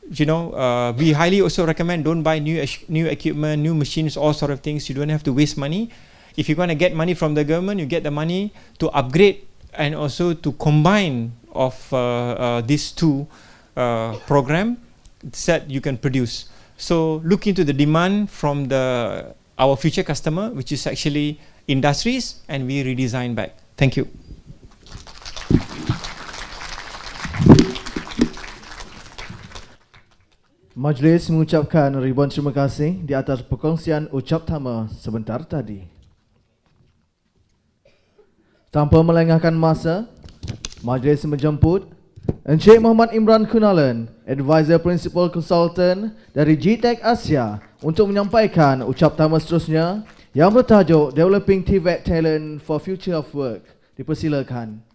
We highly also recommend don't buy new equipment, new machines, all sort of things. You don't have to waste money. If you're going to get money from the government, you get the money to upgrade and also to combine of these 2 program that you can produce. So look into the demand from our future customer, which is actually industries, and we redesign back. Thank you. Majlis mengucapkan ribuan terima kasih di atas perkongsian ucap tama sebentar tadi. Tanpa melengahkan masa, majlis menjemput Encik Muhammad Imran Kunalan, Advisor Principal Consultant dari GTEC Asia, untuk menyampaikan ucap tama seterusnya yang bertajuk Developing TVET Talent for Future of Work. Dipersilakan.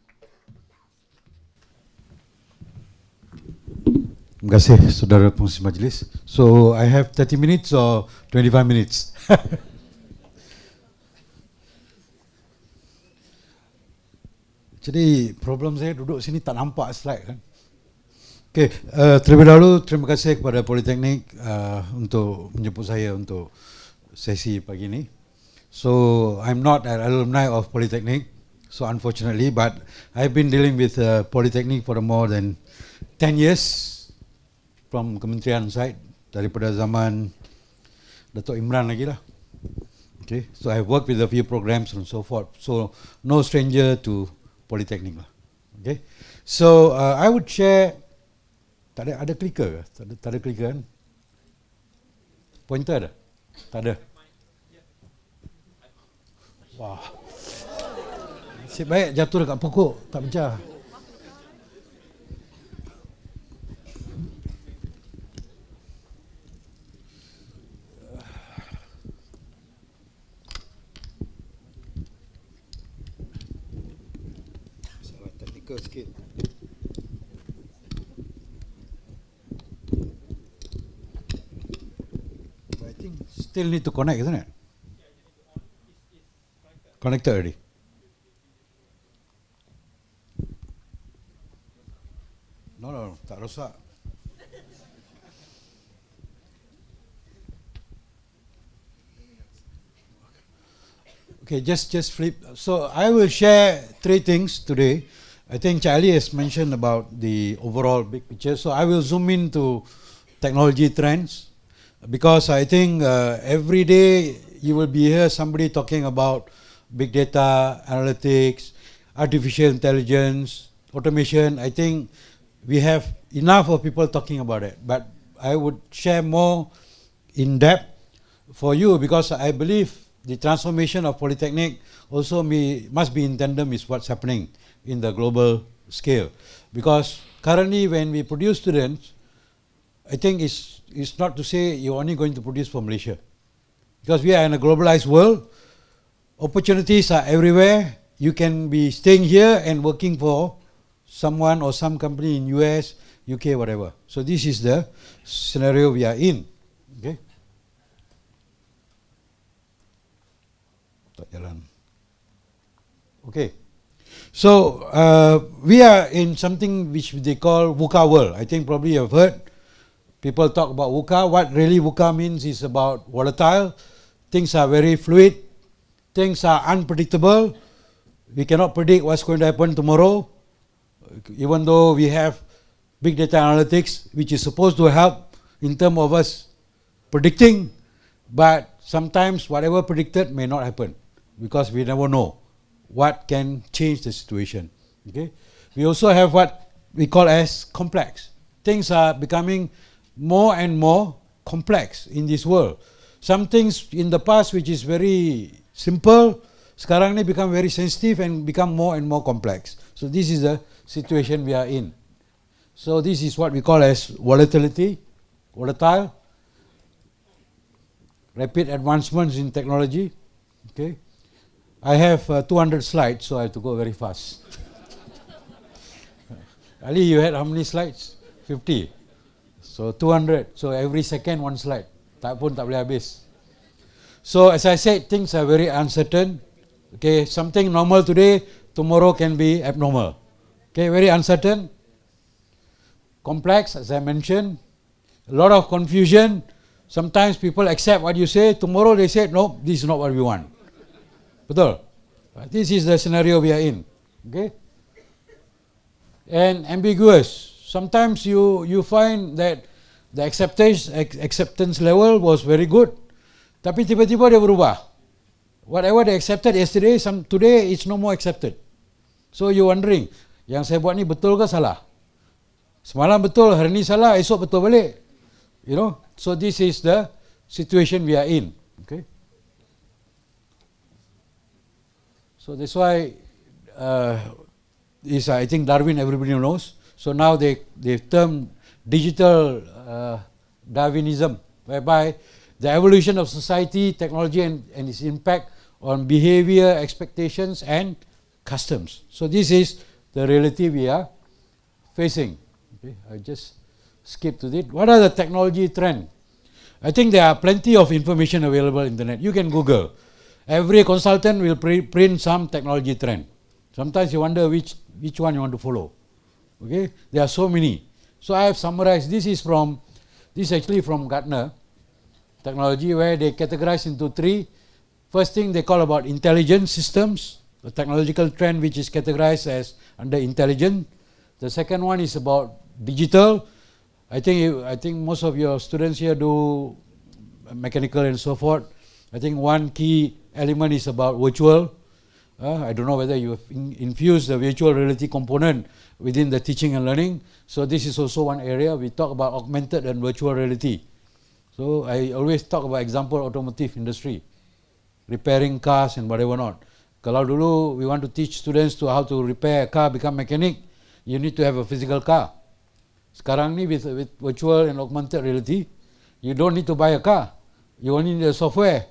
Terima kasih saudara pengurus majlis. So I have 30 minutes or 25 minutes? Jadi problem saya duduk sini tak nampak slide kan. Okay, terlebih dahulu terima kasih kepada Politeknik untuk menjemput saya untuk sesi pagi ini. So I'm not an alumni of Politeknik, so unfortunately, but I've been dealing with Politeknik for more than 10 years from Kementerian side, daripada zaman Datuk Imran lagi lah. Okay, so I've worked with a few programs and so forth. So no stranger to Politeknik lah. Okay, so I would share. Tak ada clicker ke? Tak ada clicker kan? Pointer ada? Tak ada. Wah. Nasib baik jatuh dekat pokok, tak pecah. Masalah teknikal sikit. Still need to connect, isn't it? Connected already. No, tak rosak. Okay, just flip. So I will share 3 things today. I think Charlie has mentioned about the overall big picture. So I will zoom into technology trends. Because I think every day you will be here somebody talking about big data, analytics, artificial intelligence, automation. I think we have enough of people talking about it. But I would share more in depth for you because I believe the transformation of Politeknik also must be in tandem with what's happening in the global scale. Because currently when we produce students, I think it's not to say you're only going to produce for Malaysia. Because we are in a globalized world, opportunities are everywhere. You can be staying here and working for someone or some company in US, UK, whatever. So this is the scenario we are in. Okay. Tak jalan. Okay. So we are in something which they call VUCA world. I think probably you have heard people talk about VUCA. What really VUCA means is about volatile. Things are very fluid. Things are unpredictable. We cannot predict what's going to happen tomorrow. Even though we have big data analytics, which is supposed to help in terms of us predicting, but sometimes whatever predicted may not happen because we never know what can change the situation. Okay. We also have what we call as complex. Things are becoming more and more complex in this world. Some things in the past which is very simple, sekarang ni become very sensitive and become more and more complex. So this is the situation we are in. So this is what we call as volatility, volatile, rapid advancements in technology. Okay. I have 200 slides, so I have to go very fast. Ali, you had how many slides? 50. So 200. So every second one slide. Tak pun tak boleh habis. So as I said, things are very uncertain. Okay, something normal today, tomorrow can be abnormal. Okay, very uncertain, complex, as I mentioned, a lot of confusion. Sometimes people accept what you say, tomorrow they say, no, this is not what we want. Betul? This is the scenario we are in. Okay? And ambiguous. Sometimes you find that the acceptance level was very good, tapi tiba-tiba dia berubah. Whatever they accepted yesterday, today it's no more accepted. So you wondering, yang saya buat ni betul ke salah? Semalam betul, hari ni salah, esok betul balik. You know, so this is the situation we are in. Okay. So that's why is I think Darwin everybody knows. So now they've termed digital Darwinism, whereby the evolution of society, technology and its impact on behavior, expectations and customs. So this is the reality we are facing. Okay, I just skip to it. What are the technology trends? I think there are plenty of information available on the internet. You can Google. Every consultant will print some technology trend. Sometimes you wonder which one you want to follow. Okay, there are so many. So I have summarized. This is actually from Gartner technology, where they categorize into three. First thing they call about intelligent systems, the technological trend which is categorized as under intelligent. The second one is about digital. I think most of your students here do mechanical and so forth. I think one key element is about virtual. I don't know whether you have infused the virtual reality component within the teaching and learning. So this is also one area. We talk about augmented and virtual reality. So I always talk about example automotive industry, repairing cars and whatever not. Kalau dulu we want to teach students to how to repair a car, become mechanic, you need to have a physical car. Sekarang ni with virtual and augmented reality, you don't need to buy a car. You only need the software.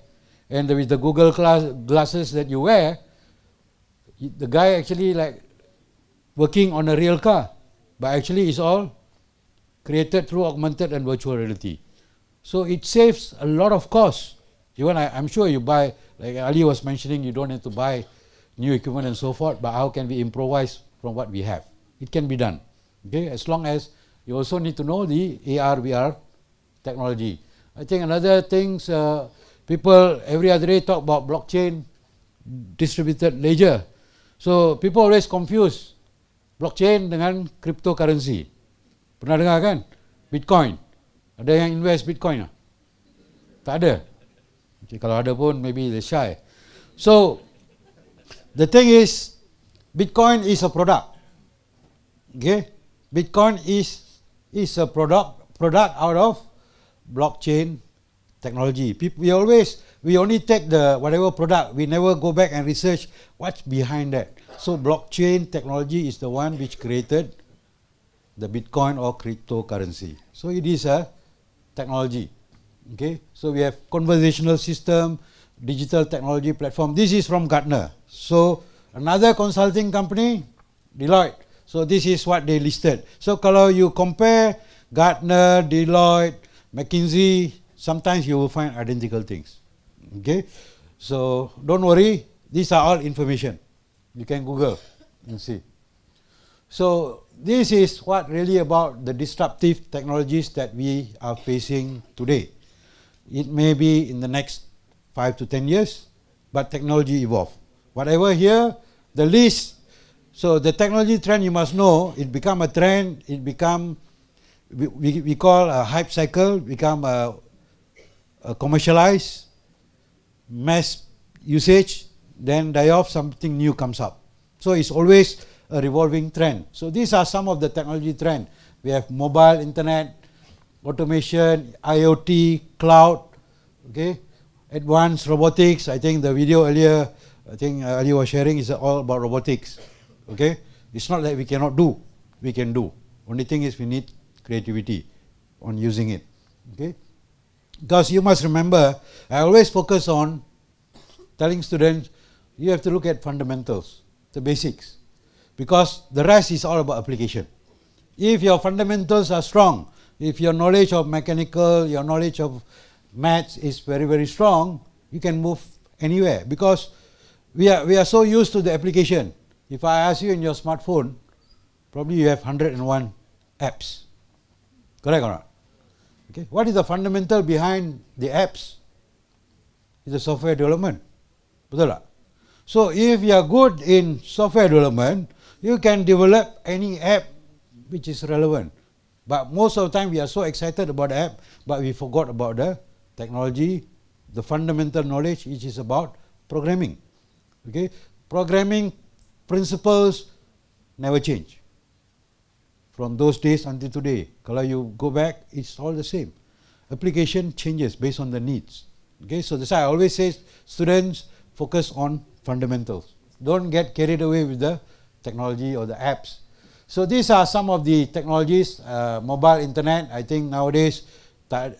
And with the Google glasses that you wear, the guy actually like working on a real car, but actually it's all created through augmented and virtual reality. So it saves a lot of cost. Even I'm sure you buy, like Ali was mentioning, you don't need to buy new equipment and so forth, but how can we improvise from what we have? It can be done. Okay, as long as you also need to know the AR, VR technology. I think another things, people every other day talk about blockchain, distributed ledger. So people always confuse blockchain dengan cryptocurrency. Pernah dengar kan? Bitcoin. Ada yang invest Bitcoin tak? Tak ada. Okay, kalau ada pun maybe they shy. So the thing is, Bitcoin is a product. Okay, Bitcoin is a product out of blockchain technology. We only take the whatever product, we never go back and research what's behind that. So blockchain technology is the one which created the Bitcoin or cryptocurrency. So it is a technology. Okay, so we have conversational system, digital technology platform. This is from Gartner. So another consulting company, Deloitte. So this is what they listed. So kalau you compare Gartner, Deloitte, McKinsey, sometimes you will find identical things. Okay, so don't worry, these are all information. You can Google and see. So this is what really about the disruptive technologies that we are facing today. It may be in the next 5 to 10 years, but technology evolve. Whatever here, the list. So the technology trend, you must know, it become a trend, it become, we call a hype cycle, become a commercialized, mass usage, then die off, something new comes up. So it's always a revolving trend. So these are some of the technology trend. We have mobile, internet, automation, IoT, cloud, okay, advanced robotics. I think the video earlier, I think Ali was sharing, is all about robotics. Okay, it's not that we cannot do, we can do. Only thing is we need creativity on using it. Okay, because you must remember, I always focus on telling students, you have to look at fundamentals, the basics, because the rest is all about application. If your fundamentals are strong, if your knowledge of mechanical, your knowledge of maths is very, very strong, you can move anywhere, because we are so used to the application. If I ask you in your smartphone, probably you have 101 apps. Correct or not? Okay. What is the fundamental behind the apps? It's the software development. Betul tak? So if you are good in software development, you can develop any app which is relevant. But most of the time we are so excited about the app, but we forgot about the technology, the fundamental knowledge which is about programming. Okay, programming principles never change from those days until today. Kalau you go back, it's all the same. Application changes based on the needs. Okay, so that's why I always say students focus on fundamentals. Don't get carried away with the technology or the apps. So these are some of the technologies. Mobile internet, I think nowadays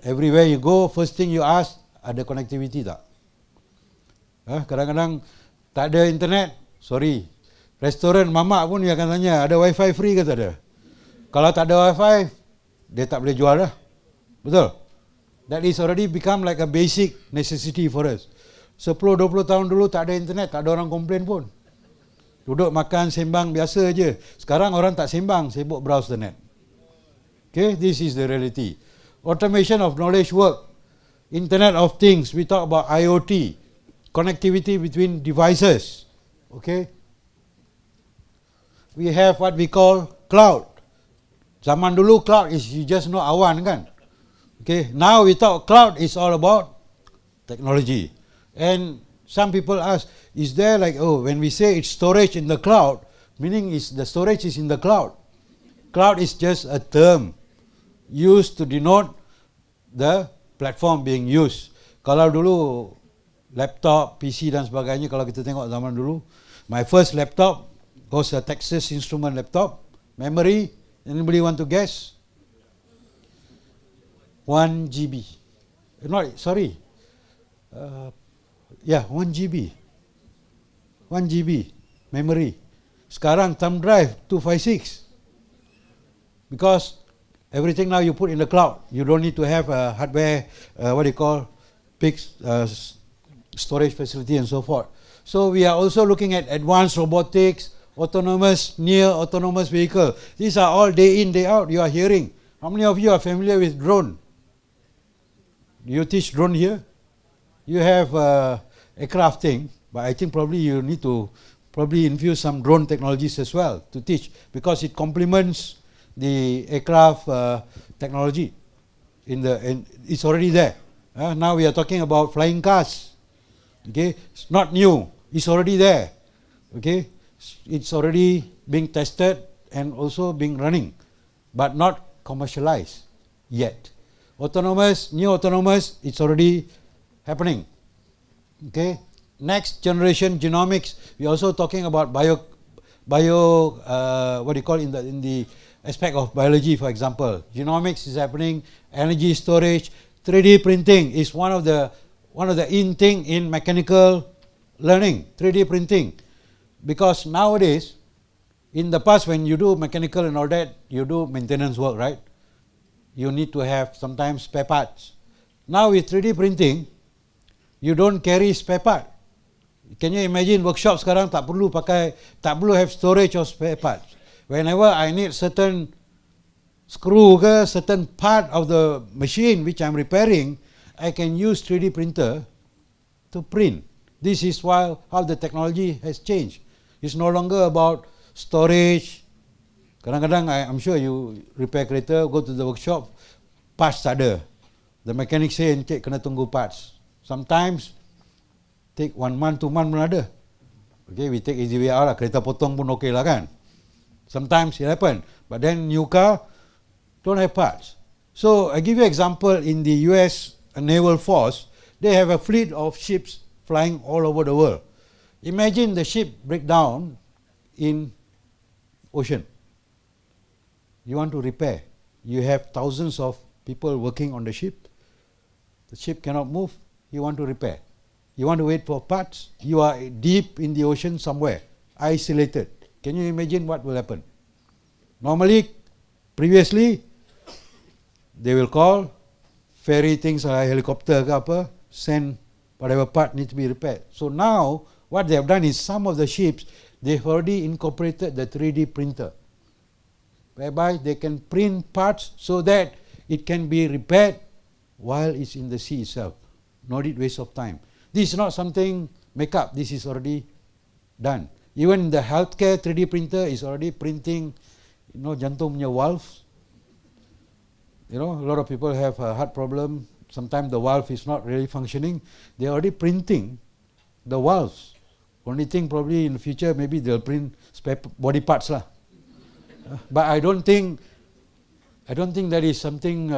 everywhere you go, first thing you ask, ada connectivity tak? Kadang-kadang tak ada internet, sorry, restoran mamak pun dia akan tanya, ada wifi free ke tak ada? Kalau tak ada wifi, dia tak boleh jual dah. Betul? That is already become like a basic necessity for us. 10-20 tahun dulu tak ada internet, tak ada orang komplain pun. Duduk makan sembang biasa je. Sekarang orang tak sembang, sibuk browse the net. Okay, this is the reality. Automation of knowledge work, Internet of Things, we talk about IoT, connectivity between devices. Okay, we have what we call cloud. Zaman dulu cloud is you just know awan kan. Okay, now we talk cloud is all about technology. And some people ask, is there like, oh, when we say it's storage in the cloud, meaning is the storage is in the cloud. Cloud is just a term used to denote the platform being used. Kalau dulu laptop, PC dan sebagainya, kalau kita tengok zaman dulu, my first laptop was a Texas Instrument laptop. Memory, anybody want to guess? 1 GB. Not, sorry. 1 GB. 1 GB memory. Sekarang thumb drive 256. Because everything now you put in the cloud. You don't need to have a hardware, what do you call, big storage facility and so forth. So we are also looking at advanced robotics, autonomous, near autonomous vehicle. These are all day in, day out. You are hearing. How many of you are familiar with drone? Do you teach drone here? You have aircraft thing, but I think probably you need to probably infuse some drone technologies as well to teach, because it complements the aircraft technology. It's already there. Now we are talking about flying cars. Okay, it's not new. It's already there. Okay, it's already being tested and also being running, but not commercialized yet. Autonomous, new autonomous, it's already happening. Okay, next generation genomics. We are also talking about what do you call in the aspect of biology, for example. Genomics is happening. Energy storage, 3D printing is one of the in thing in mechanical learning. 3D printing, because nowadays In the past, when you do mechanical and all that, you do maintenance work, right? You need to have sometimes spare parts. Now with 3D printing, you don't carry spare part. Can you imagine workshop sekarang tak perlu have storage of spare parts. Whenever I need certain screw ke, certain part of the machine which I'm repairing, I can use 3D printer to print. This is how the technology has changed. It's no longer about storage. Kadang-kadang I'm sure you repair kereta, go to the workshop, parts tak ada. The mechanic say, encik kena tunggu parts. Sometimes take 1 month, 2 months pun ada. Okay, we take easy way out lah. Kereta potong pun okay lah kan. Sometimes it happen. But then new car don't have parts. So I give you example, in the US Naval Force, they have a fleet of ships flying all over the world. Imagine the ship break down in ocean. You want to repair. You have thousands of people working on the ship. The ship cannot move. You want to repair. You want to wait for parts. You are deep in the ocean somewhere, isolated. Can you imagine what will happen? Normally, previously, they will call, ferry things like helicopter ke apa, send whatever part need to be repaired. So now, what they have done is some of the ships, they've already incorporated the 3D printer, whereby they can print parts so that it can be repaired while it's in the sea itself. No need waste of time. This is not something make up, this is already done. Even the healthcare 3D printer is already printing, jantung punya valves. A lot of people have a heart problem. Sometimes the valve is not really functioning. They are already printing the valves. Only thing probably in the future, maybe they'll print spare body parts lah. But I don't think that is something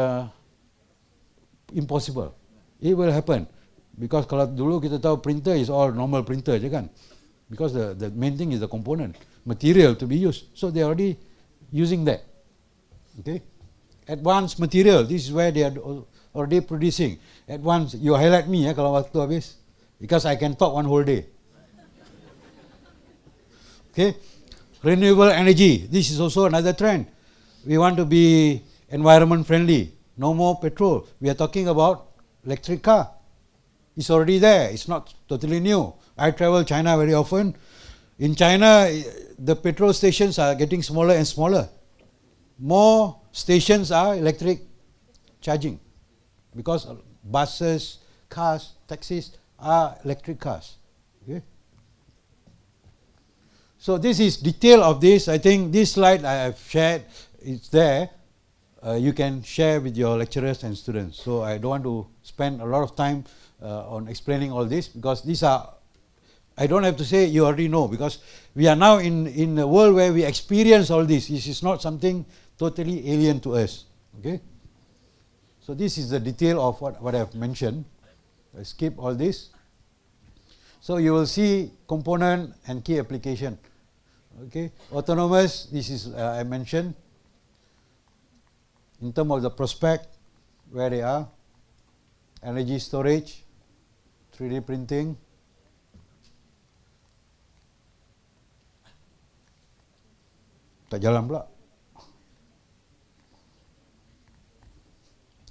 impossible. It will happen. Because kalau dulu kita tahu printer is all normal printer je kan. Because the main thing is the component, material to be used. So they are already using that. Okay. Advanced material, this is where they are already producing. Advanced, you highlight me kalau waktu habis. Because I can talk one whole day. Okay. Renewable energy, this is also another trend. We want to be environment friendly. No more petrol. We are talking about electric car. It's already there. It's not totally new. I travel China very often. In China, the petrol stations are getting smaller and smaller. More stations are electric charging because buses, cars, taxis are electric cars. Okay. So this is detail of this. I think this slide I have shared, it's there. You can share with your lecturers and students. So I don't want to spend a lot of time on explaining all this, because these are, I don't have to say, you already know, because we are now in a world where we experience all this. This is not something totally alien to us. Okay. So this is the detail of what I have mentioned. I skip all this. So you will see component and key application. Okay. Autonomous, this is I mentioned. In terms of the prospect, where they are, energy storage, 3D printing, tak jalan pula.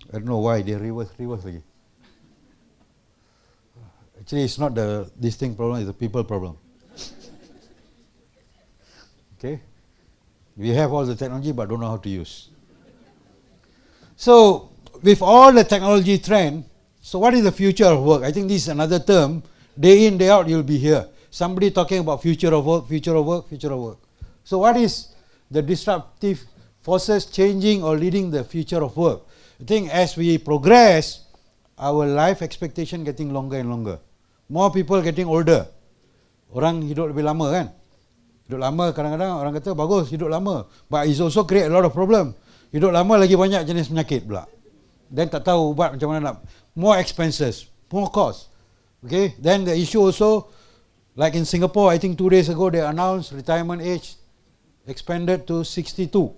I don't know why they reverse lagi. Actually, it's not this thing problem, it's the people problem. Okay, we have all the technology but don't know how to use. So, with all the technology trend, so what is the future of work? I think this is another term. Day in, day out, you'll be here. Somebody talking about future of work, future of work, future of work. So what is the disruptive forces changing or leading the future of work? I think as we progress, our life expectation getting longer and longer. More people getting older. Orang hidup lebih lama kan? Hidup lama kadang-kadang orang kata bagus hidup lama. But it also create a lot of problem. Hidup lama lagi banyak jenis penyakit pula. Then tak tahu ubat macam mana nak. More expenses, more cost. Okay, then the issue also, like in Singapore, I think 2 days ago they announced retirement age expanded to 62.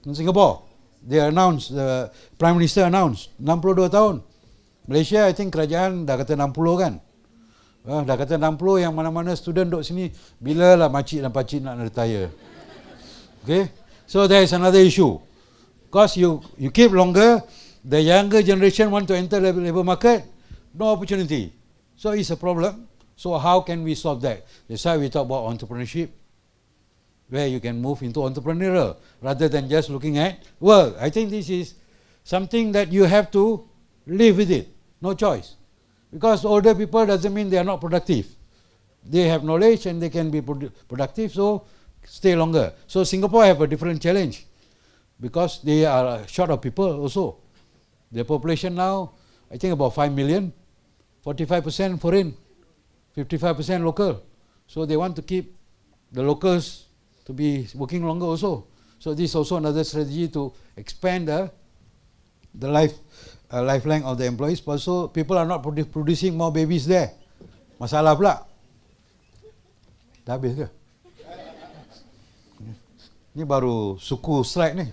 In Singapore, they announced, the Prime Minister announced 62 tahun. Malaysia, I think kerajaan dah kata 60 kan. Dah kata 60, yang mana-mana student duduk sini, bila lah makcik dan pakcik nak retire. Okay, so there is another issue. Because you keep longer, the younger generation want to enter the labor market, no opportunity. So it's a problem. So how can we solve that? That's why we talk about entrepreneurship, where you can move into entrepreneurial rather than just looking at work. I think this is something that you have to live with it, no choice. Because older people doesn't mean they are not productive. They have knowledge and they can be productive, so stay longer. So Singapore have a different challenge because they are short of people also. The population now, I think about 5 million, 45% foreign, 55% local. So they want to keep the locals to be working longer also. So this is also another strategy to expand the lifeline of the employees. Also, people are not producing more babies there. Masalah pula. Dah habis ke? Ni baru suku strike ni.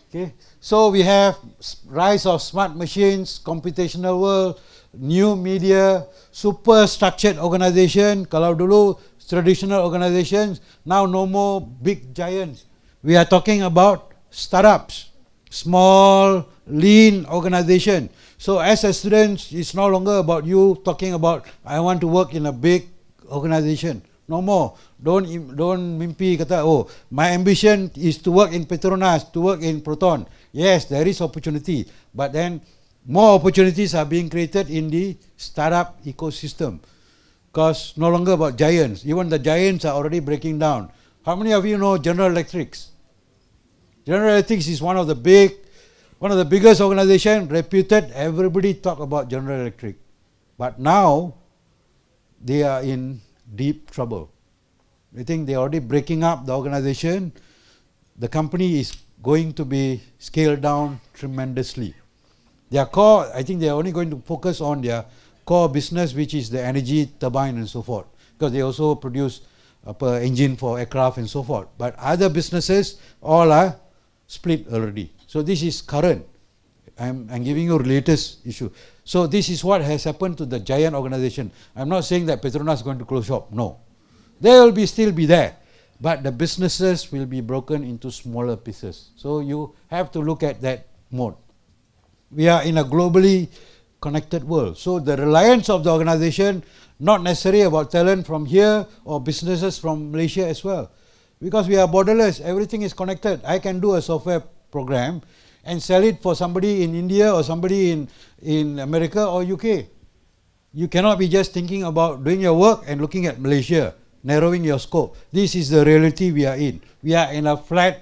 Okay. So we have rise of smart machines, computational world, new media, super structured organization. Kalau dulu traditional organizations, now no more big giants. We are talking about startups, small, lean organization. So as a student, it's no longer about you talking about I want to work in a big organization. No more. Don't mimpi kata, oh, my ambition is to work in Petronas, to work in Proton. Yes, there is opportunity, but then more opportunities are being created in the startup ecosystem. Because no longer about giants. Even the giants are already breaking down. How many of you know General Electrics? General Electrics is one of the biggest organization, reputed. Everybody talk about General Electric. But now, they are in deep trouble. I think they are already breaking up the organization. The company is going to be scaled down tremendously. Their core, I think they are only going to focus on their core business, which is the energy turbine and so forth, because they also produce engine for aircraft and so forth. But other businesses all are split already. So this is current. I'm giving you latest issue. So this is what has happened to the giant organization. I'm not saying that Petronas is going to close shop. No, they will still be there, but the businesses will be broken into smaller pieces. So you have to look at that mode. We are in a globally connected world. So the reliance of the organization, not necessarily about talent from here or businesses from Malaysia as well. Because we are borderless, everything is connected. I can do a software program and sell it for somebody in India or somebody in America or UK. You cannot be just thinking about doing your work and looking at Malaysia, narrowing your scope. This is the reality we are in. We are in a flat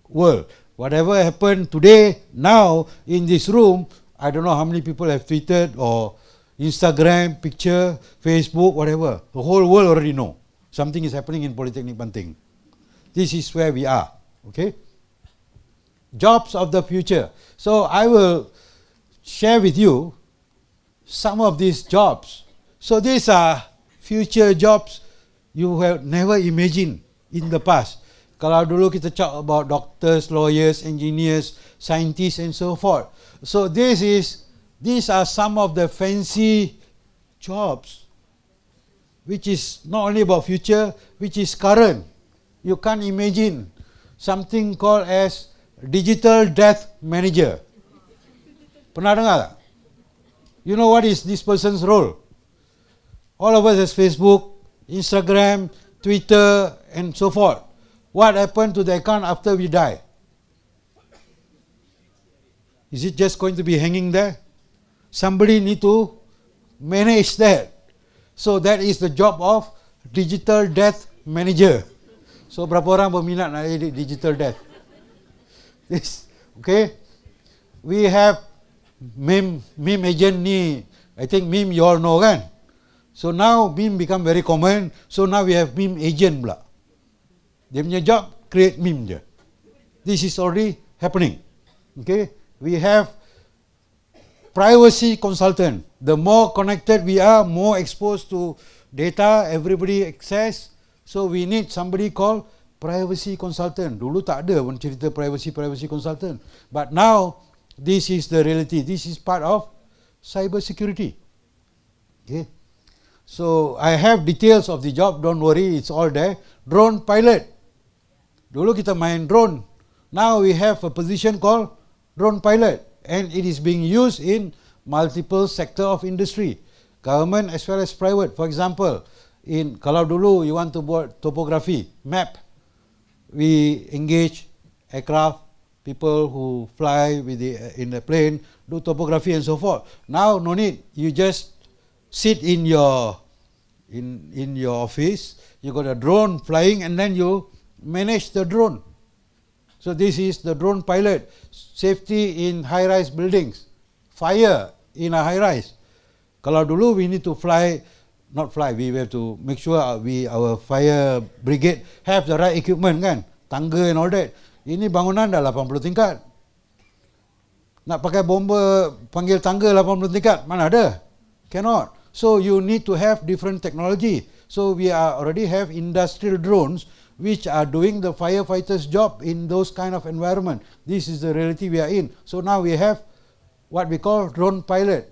world. Whatever happened today, now, in this room, I don't know how many people have tweeted or Instagram, picture, Facebook, whatever. The whole world already know something is happening in Politeknik Banting. This is where we are, okay? Jobs of the future. So I will share with you some of these jobs. So these are future jobs you have never imagined in the past. Kalau dulu kita talk about doctors, lawyers, engineers, scientists and so forth. So these are some of the fancy jobs which is not only about future, which is current. You can't imagine something called as digital death manager. Pernah dengar tak? You know what is this person's role? All of us has Facebook, Instagram, Twitter and so forth. What happened to the account after we die? Is it just going to be hanging there? Somebody need to manage that. So that is the job of digital death manager. So berapa orang berminat nak jadi digital death? This, okay. We have meme agent ni. I think meme you all know kan? So now meme become very common. So now we have meme agent pula. Dia punya job create meme je. This is already happening. Okay. We have privacy consultant. The more connected we are, more exposed to data, everybody access. So we need somebody called privacy consultant. Dulu tak ada pun cerita privacy consultant. But now, this is the reality. This is part of cyber security. Okay. So I have details of the job, don't worry, it's all there. Drone pilot. Dulu kita main drone. Now we have a position called drone pilot, and it is being used in multiple sector of industry, government as well as private. For example, kalau dulu you want to buat topography map, we engage aircraft, people who fly with in the plane, do topography and so forth. Now no need, you just sit in your office, you got a drone flying, and then you manage the drone. So this is the drone pilot. Safety in high-rise buildings, fire in a high-rise. Kalau dulu we need to fly, we have to make sure our fire brigade have the right equipment kan, tangga and all that. Ini bangunan dah 80 tingkat. Nak pakai bomba panggil tangga 80 tingkat, mana ada? Cannot. So you need to have different technology. So we already have industrial drones which are doing the firefighters' job in those kind of environment. This is the reality we are in. So now we have what we call drone pilot,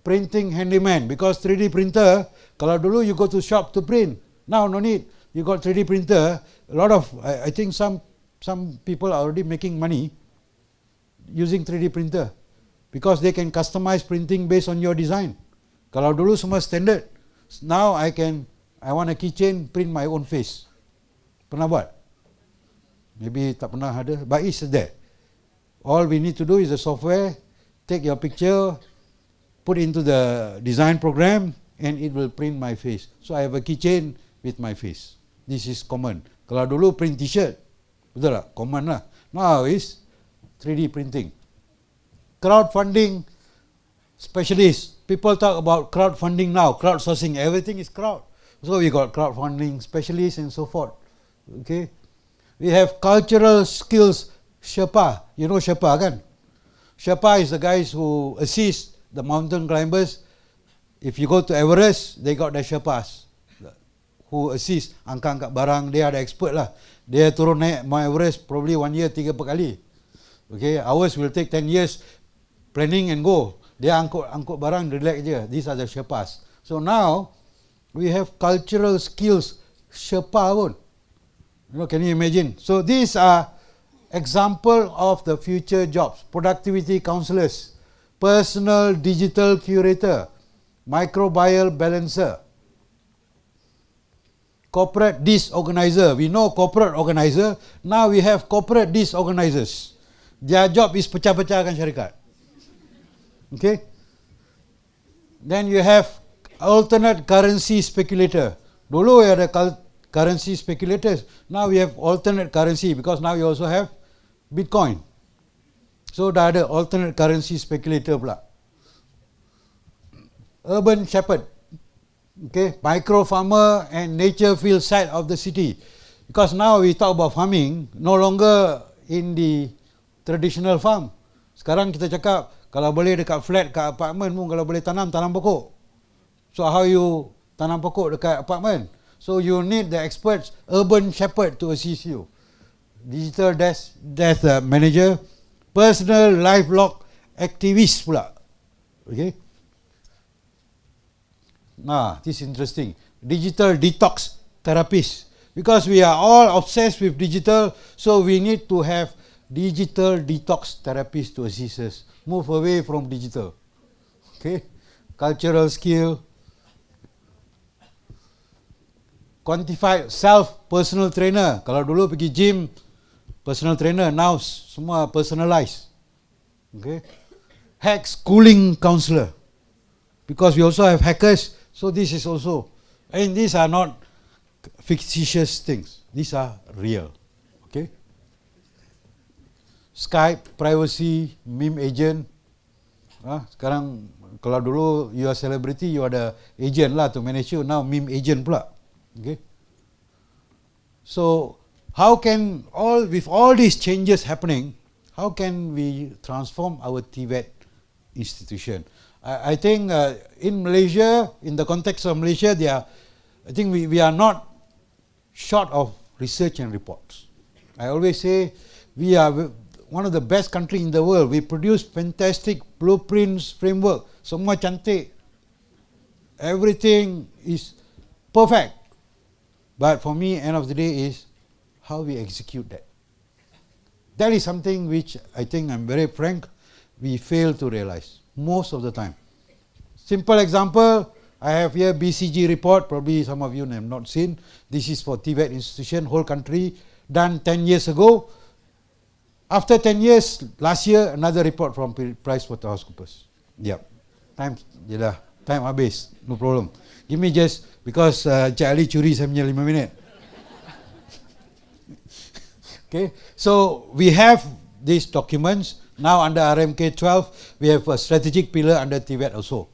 printing handyman, because 3D printer, kalau dulu you go to shop to print, now no need. You got 3D printer, a lot of, I think some people are already making money using 3D printer because they can customize printing based on your design. Kalau dulu semua standard, now I want a keychain, print my own face. Pernah buat? Maybe tak pernah ada, but it's there. All we need to do is the software, take your picture, put into the design program, and it will print my face. So I have a keychain with my face. This is common. Kalau dulu print t-shirt, betul tak? Common lah. Now is 3D printing. Crowdfunding specialist. People talk about crowdfunding now, crowdsourcing, everything is crowd. So we got crowdfunding specialists and so forth. Okay. We have cultural skills, Sherpa. You know Sherpa kan? Sherpa is the guys who assist the mountain climbers. If you go to Everest, they got the Sherpas who assist, angkat barang, they are the expert lah. Dia turun naik Mount Everest probably 1 year 3 kali. Okay, ours will take 10 years planning and go. Dia angkut barang, relax je. These are the Sherpas. So now we have cultural skills, Sherpa pun. You know, can you imagine? So these are example of the future jobs. Productivity counselors, personal digital curator, microbial balancer, corporate disorganizer. We know corporate organizer. Now we have corporate disorganizers. Their job is pecah-pecahkan syarikat. Okay. Then you have alternate currency speculator. Dulu ada currency speculators. Now we have alternate currency because now we also have Bitcoin. So dah ada alternate currency speculator pula. Urban shepherd. Okay, micro farmer and nature field side of the city. Because now we talk about farming, no longer in the traditional farm. Sekarang kita cakap kalau boleh dekat flat, kat apartment pun kalau boleh tanam pokok. So how you tanam pokok dekat apartment? So you need the experts, urban shepherd to assist you. Digital desk manager, personal lifelog activist pula. Okay. Nah, this is interesting. Digital detox therapist. Because we are all obsessed with digital, so we need to have digital detox therapists to assist us. Move away from digital. Okay. Cultural skill. Quantified self personal trainer. Kalau dulu pergi gym, personal trainer, now semua personalized. Okay. Hack schooling counselor. Because we also have hackers, so this is also, and these are not fictitious things. These are real. Okay. Skype, privacy, meme agent. Sekarang kalau dulu you are celebrity, you ada agent lah to manage you. Now meme agent pula. Okay. So how can with all these changes happening, how can we transform our TVET institution? I think in Malaysia, in the context of Malaysia, I think we are not short of research and reports. I always say we are one of the best country in the world. We produce fantastic blueprints, framework, semua cantik. everything is perfect. But for me, end of the day is how we execute that. That is something which I think, I'm very frank, we fail to realize most of the time. Simple example, I have here BCG report, probably some of you have not seen. This is for TVET institution, whole country, done 10 years ago. After 10 years, last year, another report from PricewaterhouseCoopers. Yep. Time habis, no problem. Give me just, because Encik Ali curi saya punya 5 minit. Okay, so we have these documents. Now under RMK 12, we have a strategic pillar under TVET also.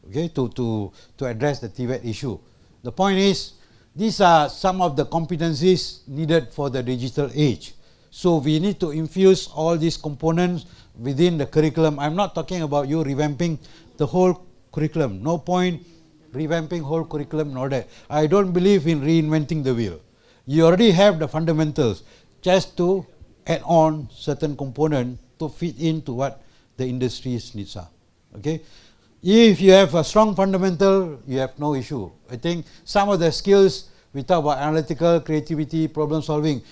Okay, to address the TVET issue. The point is, these are some of the competencies needed for the digital age. So we need to infuse all these components within the curriculum. I'm not talking about you revamping the whole curriculum. No point revamping whole curriculum and all that. I don't believe in reinventing the wheel. You already have the fundamentals, just to add on certain component to fit into what the industry's needs are. Okay, if you have a strong fundamental, you have no issue. I think some of the skills we talk about, analytical, creativity, problem solving.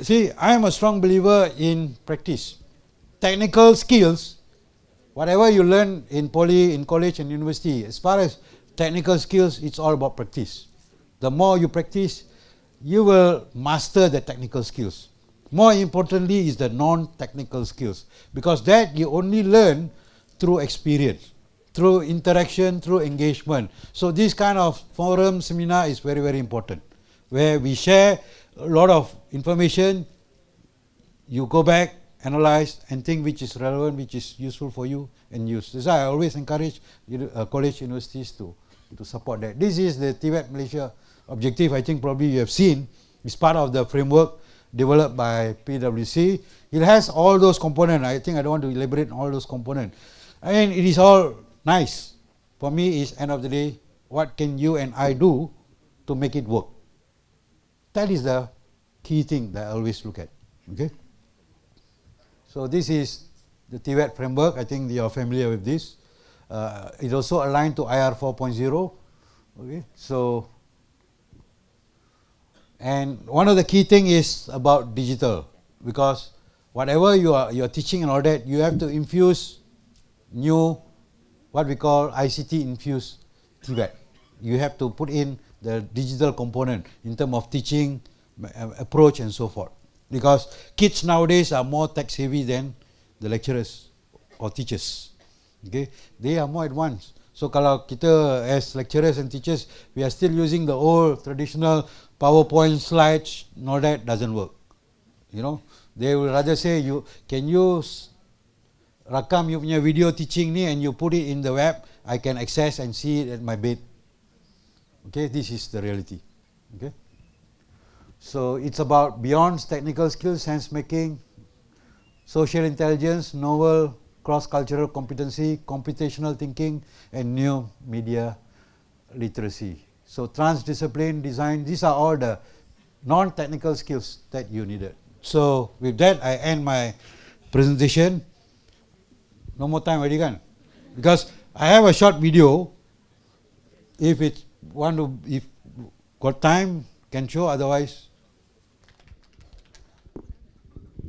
See, I am a strong believer in practice. Technical skills, whatever you learn in poly, in college and university, as far as technical skills, it's all about practice. The more you practice, you will master the technical skills. More importantly is the non-technical skills, because that you only learn through experience, through interaction, through engagement. So this kind of forum seminar is very, very important, where we share a lot of information. You go back, analyze, and think which is relevant, which is useful for you, and use. That's why I always encourage college universities to support that. This is the TVET Malaysia objective. I think probably you have seen. It's part of the framework developed by PwC. It has all those components. I think I don't want to elaborate on all those components. I mean, it is all nice. For me, is end of the day, what can you and I do to make it work? That is the key thing that I always look at. Okay. So this is the TVET framework. I think you are familiar with this. It's also aligned to IR 4.0. Okay. So, and one of the key thing is about digital, because whatever you are teaching and all that, you have to infuse new, what we call ICT infused TVET. You have to put in the digital component in terms of teaching approach and so forth, because kids nowadays are more tech savvy than the lecturers or teachers. Okay, they are more advanced. So kalau kita as lecturers and teachers, we are still using the old traditional PowerPoint slides, and all that doesn't work. You know, they will rather say, you can use rakam you punya video teaching ni and you put it in the web, I can access and see it at my bed. Okay, this is the reality. Okay, so it's about beyond technical skills, sense making, social intelligence, novel cross-cultural competency, computational thinking, and new media literacy. So transdiscipline, design, these are all the non-technical skills that you needed. So with that, I end my presentation. No more time already, kan? Because I have a short video. If got time, can show, otherwise.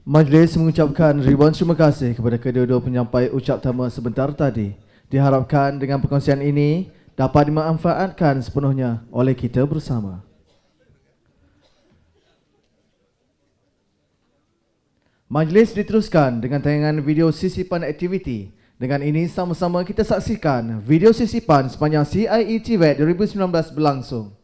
Majlis mengucapkan ribuan terima kasih kepada kedua-dua penyampai ucap tama sebentar tadi. Diharapkan dengan perkongsian ini dapat dimanfaatkan sepenuhnya oleh kita bersama. Majlis diteruskan dengan tayangan video sisipan aktiviti. Dengan ini sama-sama kita saksikan video sisipan sepanjang CIE-TVET 2019 berlangsung.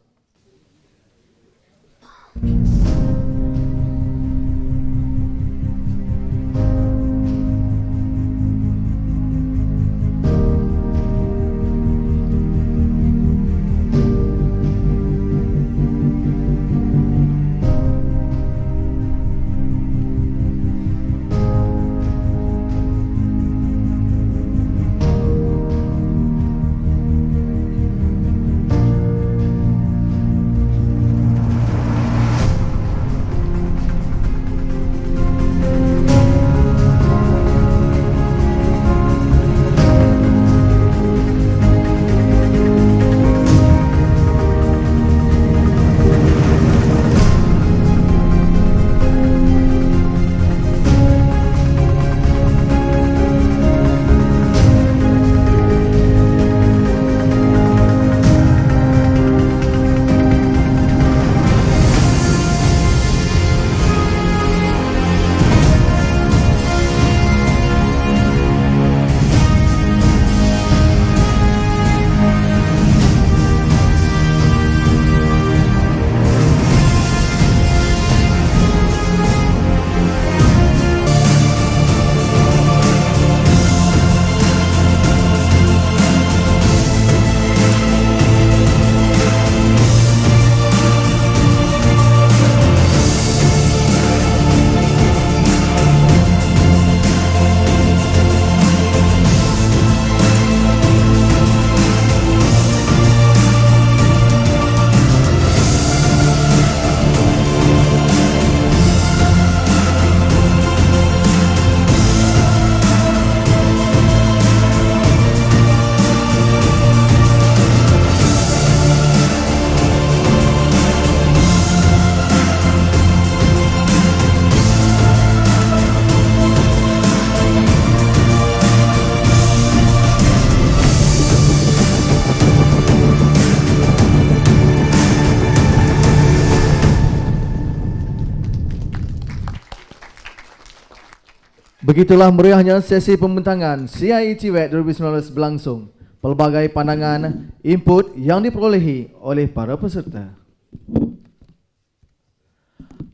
Begitulah meriahnya sesi pembentangan CiE-TVET 2019 berlangsung. Pelbagai pandangan, input yang diperolehi oleh para peserta.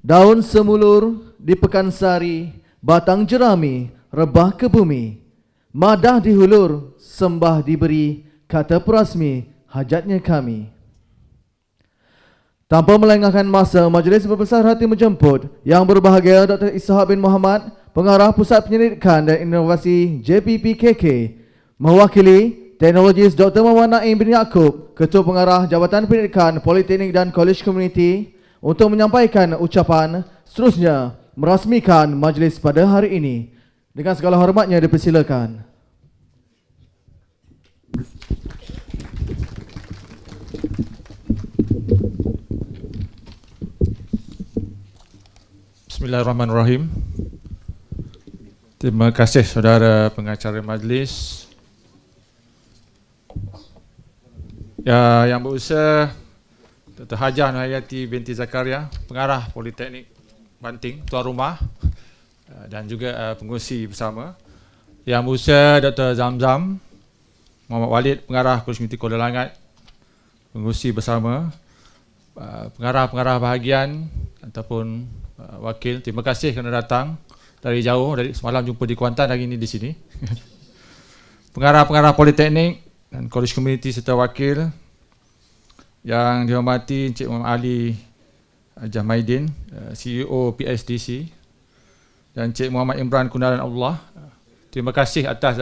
Daun semulur di Pekansari, batang jerami, rebah ke bumi. Madah dihulur, sembah diberi, kata perasmi, hajatnya kami. Tanpa melengahkan masa, majlis berbesar hati menjemput Yang berbahagia Dr. Ishak bin Muhammad, Pengarah Pusat Penyelidikan dan Inovasi JPPKK, mewakili Teknologis Dr. Muhammad Naim bin Yaakob, Ketua Pengarah Jabatan Pendidikan Politeknik dan Kolej Komuniti, untuk menyampaikan ucapan, seterusnya merasmikan majlis pada hari ini. Dengan segala hormatnya dipersilakan. Bismillahirrahmanirrahim. Terima kasih saudara pengacara majlis. Yang berusaha Dr. Hajah Nurhayati binti Zakaria, Pengarah Politeknik Banting, tuan rumah, dan juga pengurusi bersama. Yang berusaha Dr. Zamzam Muhammad Walid, Pengarah Komuniti Kuala Langat, pengurusi bersama, pengarah-pengarah bahagian ataupun wakil, terima kasih kerana datang dari jauh, dari semalam jumpa di Kuantan, hari ini di sini. Pengarah-pengarah Politeknik dan Kolej Komuniti serta wakil yang dihormati Encik Muhammad Ali Jamaidin, CEO PSDC, dan Encik Muhammad Imran Kunalan Allah. Terima kasih atas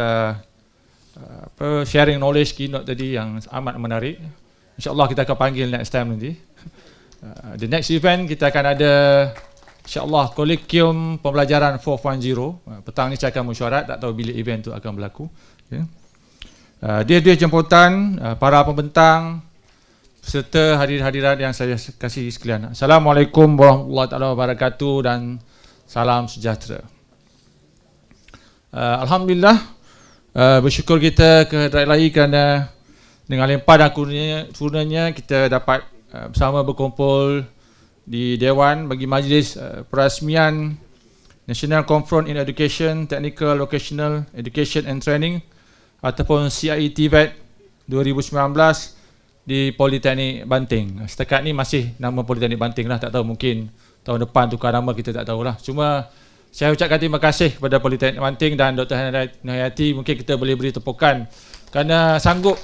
sharing knowledge keynote tadi yang amat menarik. InsyaAllah kita akan panggil next time nanti. The next event kita akan ada InsyaAllah Kolegium Pembelajaran 4.0. Petang ni saya akan mesyuarat, tak tahu bila event tu akan berlaku. Dia jemputan para pembentang serta hadirin-hadirat yang saya kasih sekalian. Assalamualaikum warahmatullahi wabarakatuh dan salam sejahtera. Alhamdulillah, bersyukur kita kehadirat ilahi kerana dengan limpah dan kurnianya kita dapat bersama berkumpul di Dewan bagi Majlis Perasmian National Conference in Education, Technical Vocational Education and Training ataupun CiE-TVET 2019 di Politeknik Banting. Setakat ni masih nama Politeknik Banting lah, tak tahu mungkin tahun depan tukar nama, kita tak tahulah. Cuma saya ucapkan terima kasih kepada Politeknik Banting dan Dr. Nurhayati, mungkin kita boleh beri tepukan kerana sanggup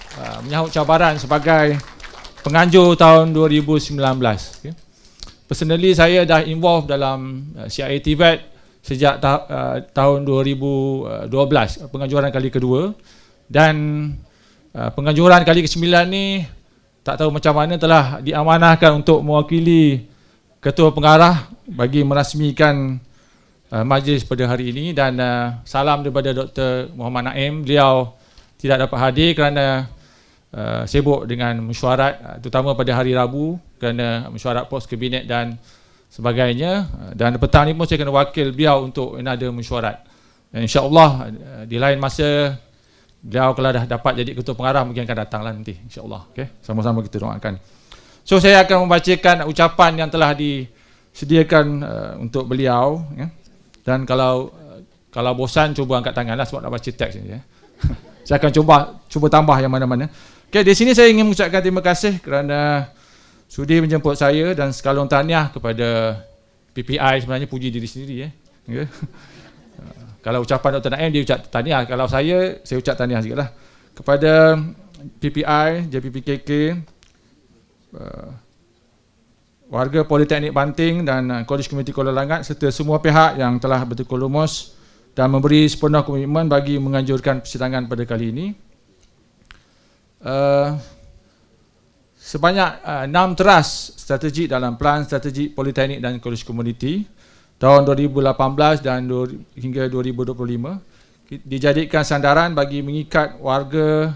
menyahut cabaran sebagai penganjur tahun 2019. Okay. Personally saya dah involved dalam CiE-TVET sejak tahun 2012, penganjuran kali kedua, dan penganjuran kali ke-9 ni tak tahu macam mana telah diamanahkan untuk mewakili Ketua Pengarah bagi merasmikan majlis pada hari ini. Dan salam daripada Dr. Muhammad Naim, beliau tidak dapat hadir kerana sibuk dengan mesyuarat, terutama pada hari Rabu kerana mesyuarat pos kabinet dan sebagainya. Dan petang ni pun saya kena wakil beliau untuk ada mesyuarat. InsyaAllah di lain masa beliau kalau dah dapat jadi ketua pengarah mungkin akan datanglah nanti, insyaAllah. Okay? Sama-sama kita doakan. So saya akan membacakan ucapan yang telah disediakan untuk beliau, ya. Dan kalau bosan cuba angkat tanganlah sebab nak baca teks ni, ya. Saya akan cuba tambah yang mana-mana. Okay, di sini saya ingin mengucapkan terima kasih kerana sudi menjemput saya dan sekalung tahniah kepada PPI, sebenarnya puji diri sendiri, ya. Okay. Kalau ucapan Dr. Naim dia ucap tahniah, kalau saya ucap tahniah juga lah. Kepada PPI, JPPKK, warga Politeknik Banting dan Kolej Komuniti Kuala Langat serta semua pihak yang telah bertukar lumus dan memberi sepenuh komitmen bagi menganjurkan persidangan pada kali ini. Sebanyak 6 teras strategi dalam Pelan Strategik Politeknik dan Kolej Komuniti tahun 2018 dan hingga 2025 dijadikan sandaran bagi mengikat warga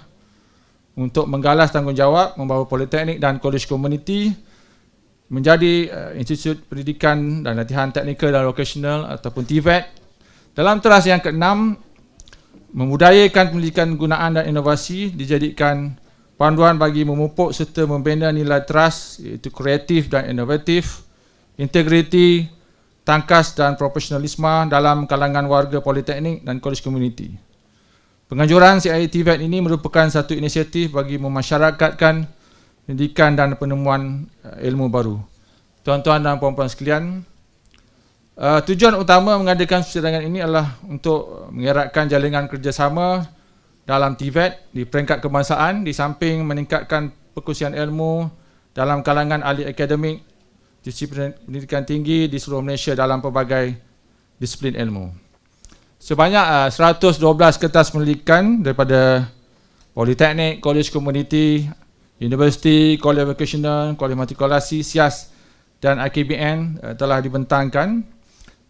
untuk menggalas tanggungjawab membawa Politeknik dan Kolej Komuniti menjadi institut pendidikan dan latihan teknikal dan vocational ataupun TVET. Dalam teras yang ke-6, memudayakan pendidikan gunaan dan inovasi dijadikan panduan bagi memupuk serta membina nilai teras iaitu kreatif dan inovatif, integriti, tangkas dan profesionalisme dalam kalangan warga Politeknik dan Kolej Komuniti. Penganjuran CiE-TVET ini merupakan satu inisiatif bagi memasyarakatkan pendidikan dan penemuan ilmu baru. Tuan-tuan dan puan-puan sekalian, tujuan utama mengadakan persidangan ini adalah untuk mengeratkan jaringan kerjasama dalam TVET di peringkat kebangsaan di samping meningkatkan perkongsian ilmu dalam kalangan ahli akademik disiplin pendidikan tinggi di seluruh Malaysia dalam pelbagai disiplin ilmu. Sebanyak 112 kertas pendidikan daripada Politeknik, Kolej Komuniti, Universiti, Kolej Vocational, Kolej Matrikulasi, SIAS dan IKBN telah dibentangkan.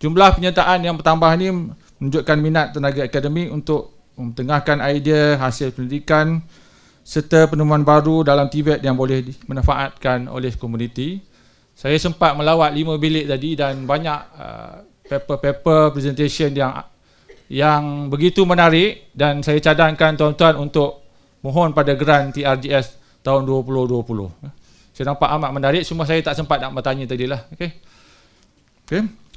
Jumlah penyertaan yang bertambah ini menunjukkan minat tenaga akademik untuk memtengahkan idea hasil pendidikan serta penemuan baru dalam TVET yang boleh dimanfaatkan oleh komuniti. Saya sempat melawat 5 bilik tadi dan banyak paper-paper presentation yang begitu menarik dan saya cadangkan tuan-tuan untuk mohon pada grant TRGS tahun 2020. Saya nampak amat menarik, cuma saya tak sempat nak bertanya tadilah. Okey.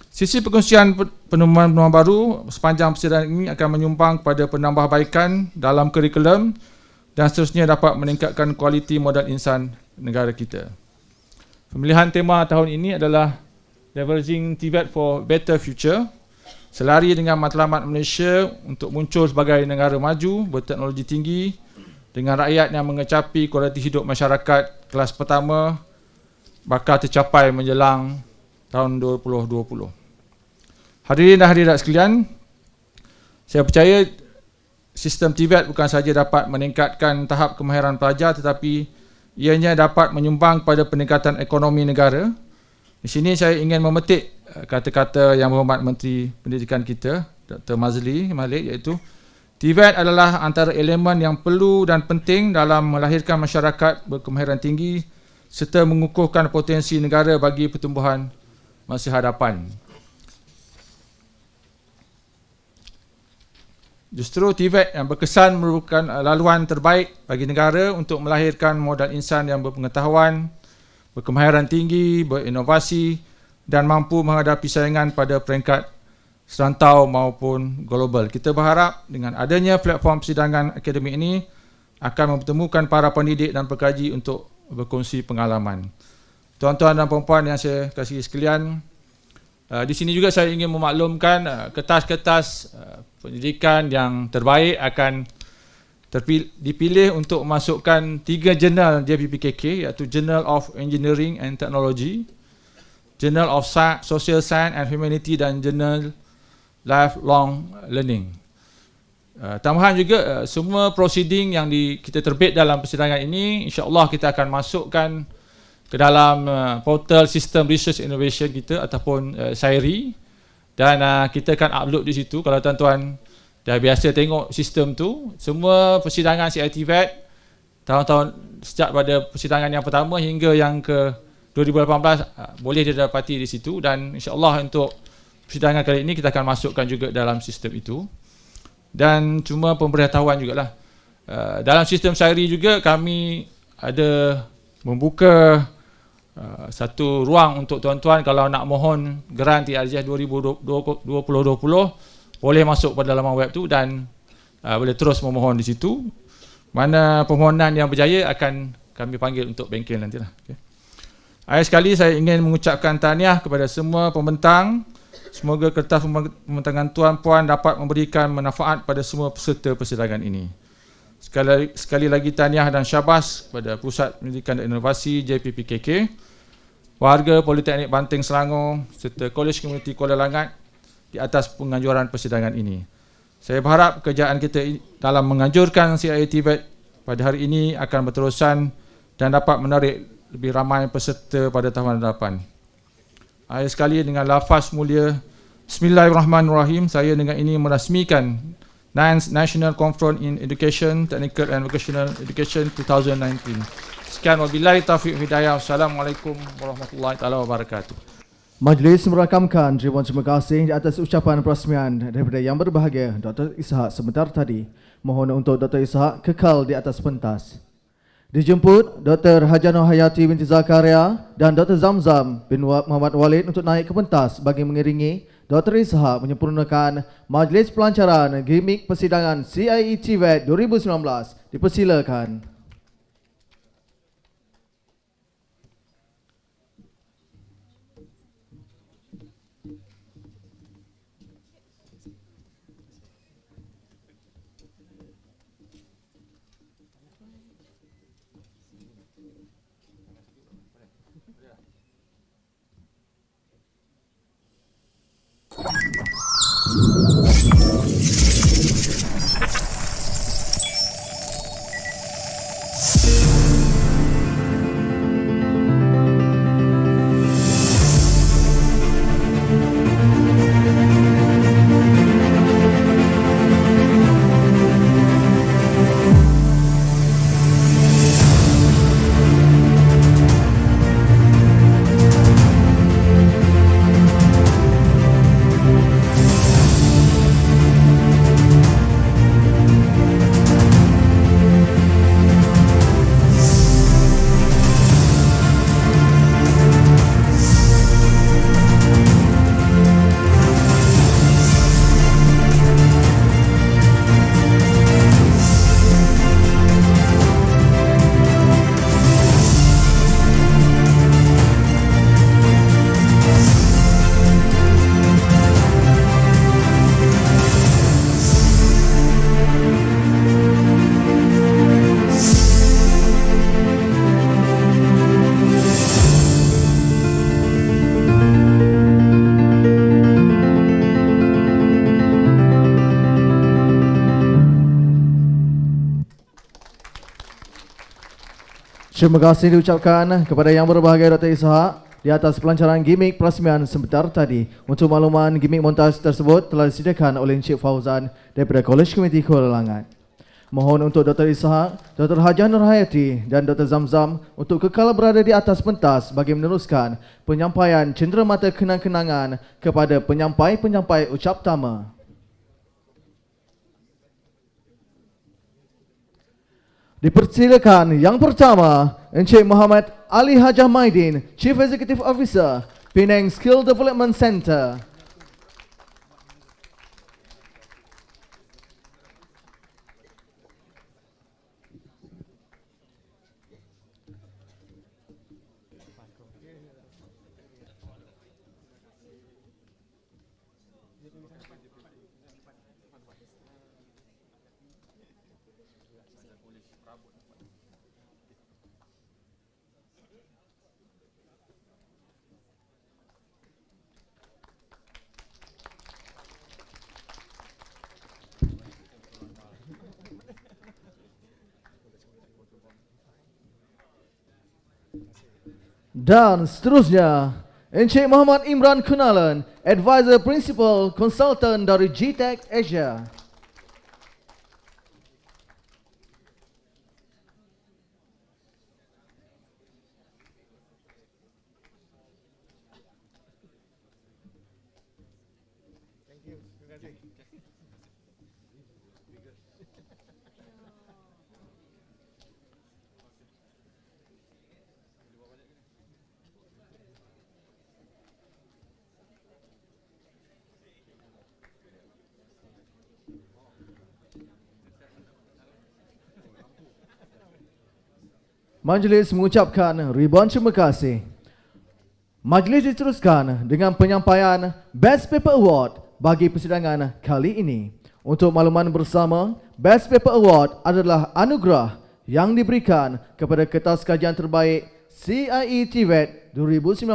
Sisi perkongsian penemuan baru sepanjang persidangan ini akan menyumbang kepada penambahbaikan dalam kurikulum dan seterusnya dapat meningkatkan kualiti modal insan negara kita. Pemilihan tema tahun ini adalah Leveraging TVET for Better Future, selari dengan matlamat Malaysia untuk muncul sebagai negara maju berteknologi tinggi dengan rakyat yang mengecapi kualiti hidup masyarakat kelas pertama bakal tercapai menjelang tahun 2020. Hadirin dan hadirat sekalian, saya percaya sistem TVET bukan sahaja dapat meningkatkan tahap kemahiran pelajar tetapi ianya dapat menyumbang kepada peningkatan ekonomi negara. Di sini saya ingin memetik kata-kata Yang Berhormat Menteri Pendidikan kita, Dr. Malik, iaitu TVET adalah antara elemen yang perlu dan penting dalam melahirkan masyarakat berkemahiran tinggi serta mengukuhkan potensi negara bagi pertumbuhan masa hadapan. Justru TVET yang berkesan merupakan laluan terbaik bagi negara untuk melahirkan modal insan yang berpengetahuan, berkemahiran tinggi, berinovasi dan mampu menghadapi saingan pada peringkat serantau maupun global. Kita berharap dengan adanya platform persidangan akademik ini akan mempertemukan para pendidik dan pekaji untuk berkongsi pengalaman. Tuan-tuan dan puan-puan yang saya kasihi sekalian, di sini juga saya ingin memaklumkan kertas-kertas pendidikan yang terbaik akan dipilih untuk memasukkan 3 jurnal JPPKK, iaitu Journal of Engineering and Technology, Journal of Social Science and Humanity dan Journal Lifelong Learning. Tambahan juga semua proceeding yang kita terbit dalam persidangan ini, insya-Allah kita akan masukkan ke dalam portal Sistem Research Innovation kita ataupun SAIRI dan kita akan upload di situ. Kalau tuan-tuan dah biasa tengok sistem tu, semua persidangan CiE-TVET tahun-tahun sejak pada persidangan yang pertama hingga yang ke 2018 boleh didapati di situ dan insya-Allah untuk persidangan kali ini kita akan masukkan juga dalam sistem itu. Dan cuma pemberitahuan jugalah, dalam sistem SAIRI juga kami ada membuka satu ruang untuk tuan-tuan kalau nak mohon grant TRGS 2020 boleh masuk pada laman web tu dan boleh terus memohon di situ. Mana permohonan yang berjaya akan kami panggil untuk bengkel nantilah. Okay. Akhir sekali saya ingin mengucapkan tahniah kepada semua pembentang. Semoga kertas pembentangan tuan-puan dapat memberikan manfaat pada semua peserta persidangan ini. Sekali lagi tahniah dan syabas kepada Pusat Pendidikan dan Inovasi JPPKK, warga Politeknik Banting Selangor serta Kolej Komuniti Kuala Langat di atas penganjuran persidangan ini. Saya berharap kerjaan kita dalam menganjurkan CiE-TVET pada hari ini akan berterusan dan dapat menarik lebih ramai peserta pada tahun hadapan. Akhir sekali dengan lafaz mulia Bismillahirrahmanirrahim, saya dengan ini merasmikan 9th National Conference in Education, Technical and Vocational Education 2019. Sekian wabillahi taufiq hidayah. Assalamualaikum warahmatullahi taala wabarakatuh. Majlis merakamkan ribuan terima kasih di atas ucapan perasmian daripada Yang Berbahagia Dr. Ishak sebentar tadi. Mohon untuk Dr. Ishak kekal di atas pentas. Dijemput Dr. Haja Nur Hayati binti Zakaria dan Dr. Zamzam bin Muhammad Walid untuk naik ke pentas bagi mengiringi Dr. Ishak menyempurnakan Majlis Pelancaran Gimik Persidangan CIE-TVET 2019. Dipersilakan. Terima kasih diucapkan kepada yang berbahagia Dr. Ishak di atas pelancaran gimik perasmian sebentar tadi. Untuk makluman, gimik montaj tersebut telah disediakan oleh Encik Fauzan daripada Kolej Komuniti Kuala Langat. Mohon untuk Dr. Ishak, Dr. Haja Nur Hayati dan Dr. Zamzam untuk kekal berada di atas pentas bagi meneruskan penyampaian cenderamata kenang-kenangan kepada penyampai-penyampai ucap tama. Dipersilakan yang pertama, Encik Muhammad Ali Hajah Maidin, Chief Executive Officer, Penang Skill Development Center. Dan seterusnya, Encik Muhammad Imran Kunalan, Advisor Principal Consultant dari GTEC Asia. Majlis mengucapkan ribuan terima kasih. Majlis diteruskan dengan penyampaian Best Paper Award bagi persidangan kali ini. Untuk makluman bersama, Best Paper Award adalah anugerah yang diberikan kepada kertas kajian terbaik CIE-TVET 2019.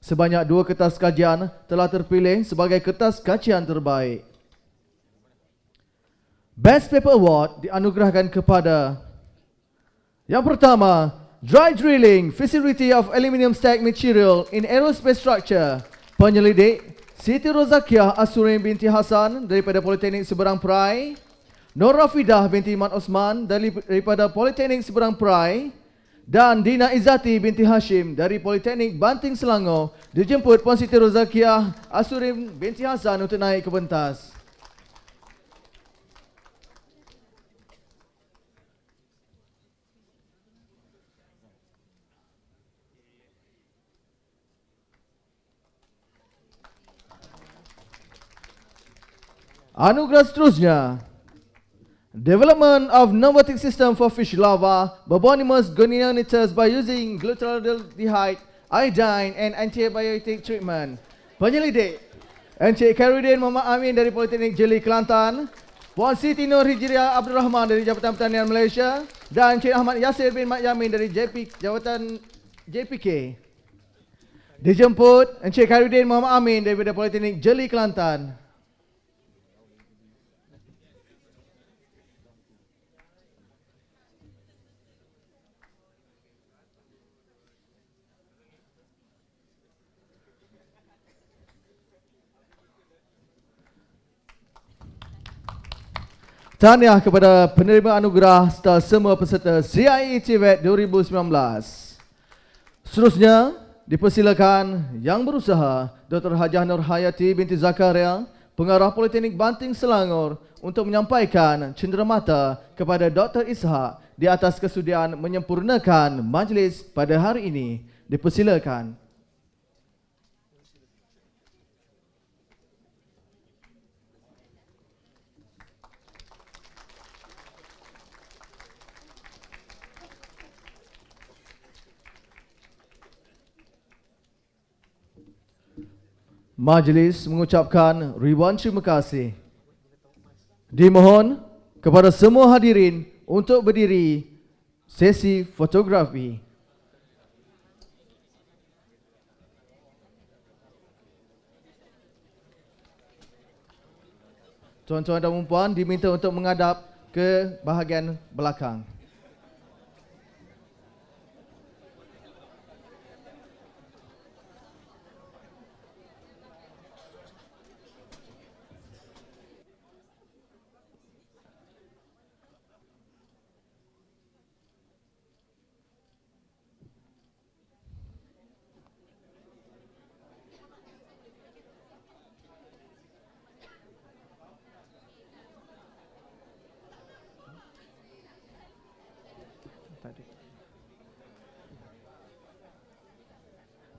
Sebanyak 2 kertas kajian telah terpilih sebagai kertas kajian terbaik. Best Paper Award dianugerahkan kepada yang pertama, Dry Drilling Facility of Aluminium Stack Material in Aerospace Structure. Penyelidik Siti Rozakiah Asurin binti Hasan daripada Politeknik Seberang Perai, Nur Rafidah binti Mat Osman daripada Politeknik Seberang Perai, dan Dina Izzati binti Hashim dari Politeknik Banting Selangor. Dijemput Puan Siti Rozakiah Asurin binti Hasan untuk naik ke pentas. Anugerah seterusnya, Development of Pneumatic System for Fish Larva Bobonimus gonionitis by using glutaraldehyde, iodine and antibiotic treatment. Penyelidik Encik Khairuddin Muhammad Amin dari Politeknik Jeli Kelantan, Puan Siti Nur Hijriah Abdul Rahman dari Jabatan Pertanian Malaysia dan Encik Ahmad Yasir bin Mat Yamin dari Jabatan JPK. Dijemput Encik Khairuddin Muhammad Amin daripada Politeknik Jeli Kelantan. Tahniah kepada penerima anugerah serta semua peserta CIE-TVET 2019. Seterusnya, dipersilakan yang berusaha Dr. Hajah Nur Hayati binti Zakaria, Pengarah Politeknik Banting Selangor untuk menyampaikan cenderamata kepada Dr. Ishak di atas kesudian menyempurnakan majlis pada hari ini. Dipersilakan. Majlis mengucapkan ribuan terima kasih. Dimohon kepada semua hadirin untuk berdiri sesi fotografi. Tuan-tuan dan puan diminta untuk menghadap ke bahagian belakang.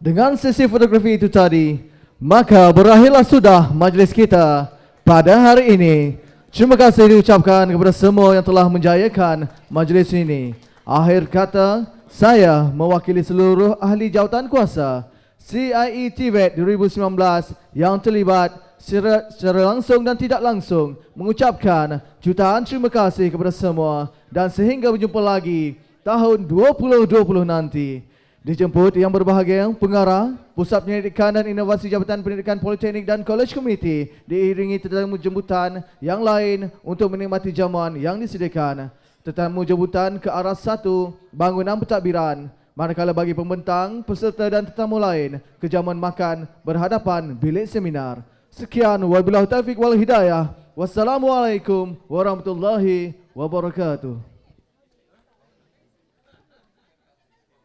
Dengan sesi fotografi itu tadi, maka berakhirlah sudah majlis kita pada hari ini. Terima kasih diucapkan kepada semua yang telah menjayakan majlis ini. Akhir kata, saya mewakili seluruh ahli jawatan kuasa CIE-TVET 2019 yang terlibat secara langsung dan tidak langsung mengucapkan jutaan terima kasih kepada semua dan sehingga berjumpa lagi tahun 2020 nanti. Dijemput yang berbahagia, Pengarah Pusat Penyelidikan dan Inovasi Jabatan Pendidikan Politeknik dan Kolej Komuniti diiringi tetamu jemputan yang lain untuk menikmati jamuan yang disediakan. Tetamu jemputan ke arah satu bangunan pentadbiran, manakala bagi pembentang, peserta dan tetamu lain ke jamuan makan berhadapan bilik seminar. Sekian, wabillahi taufiq wal hidayah. Wassalamualaikum warahmatullahi wabarakatuh.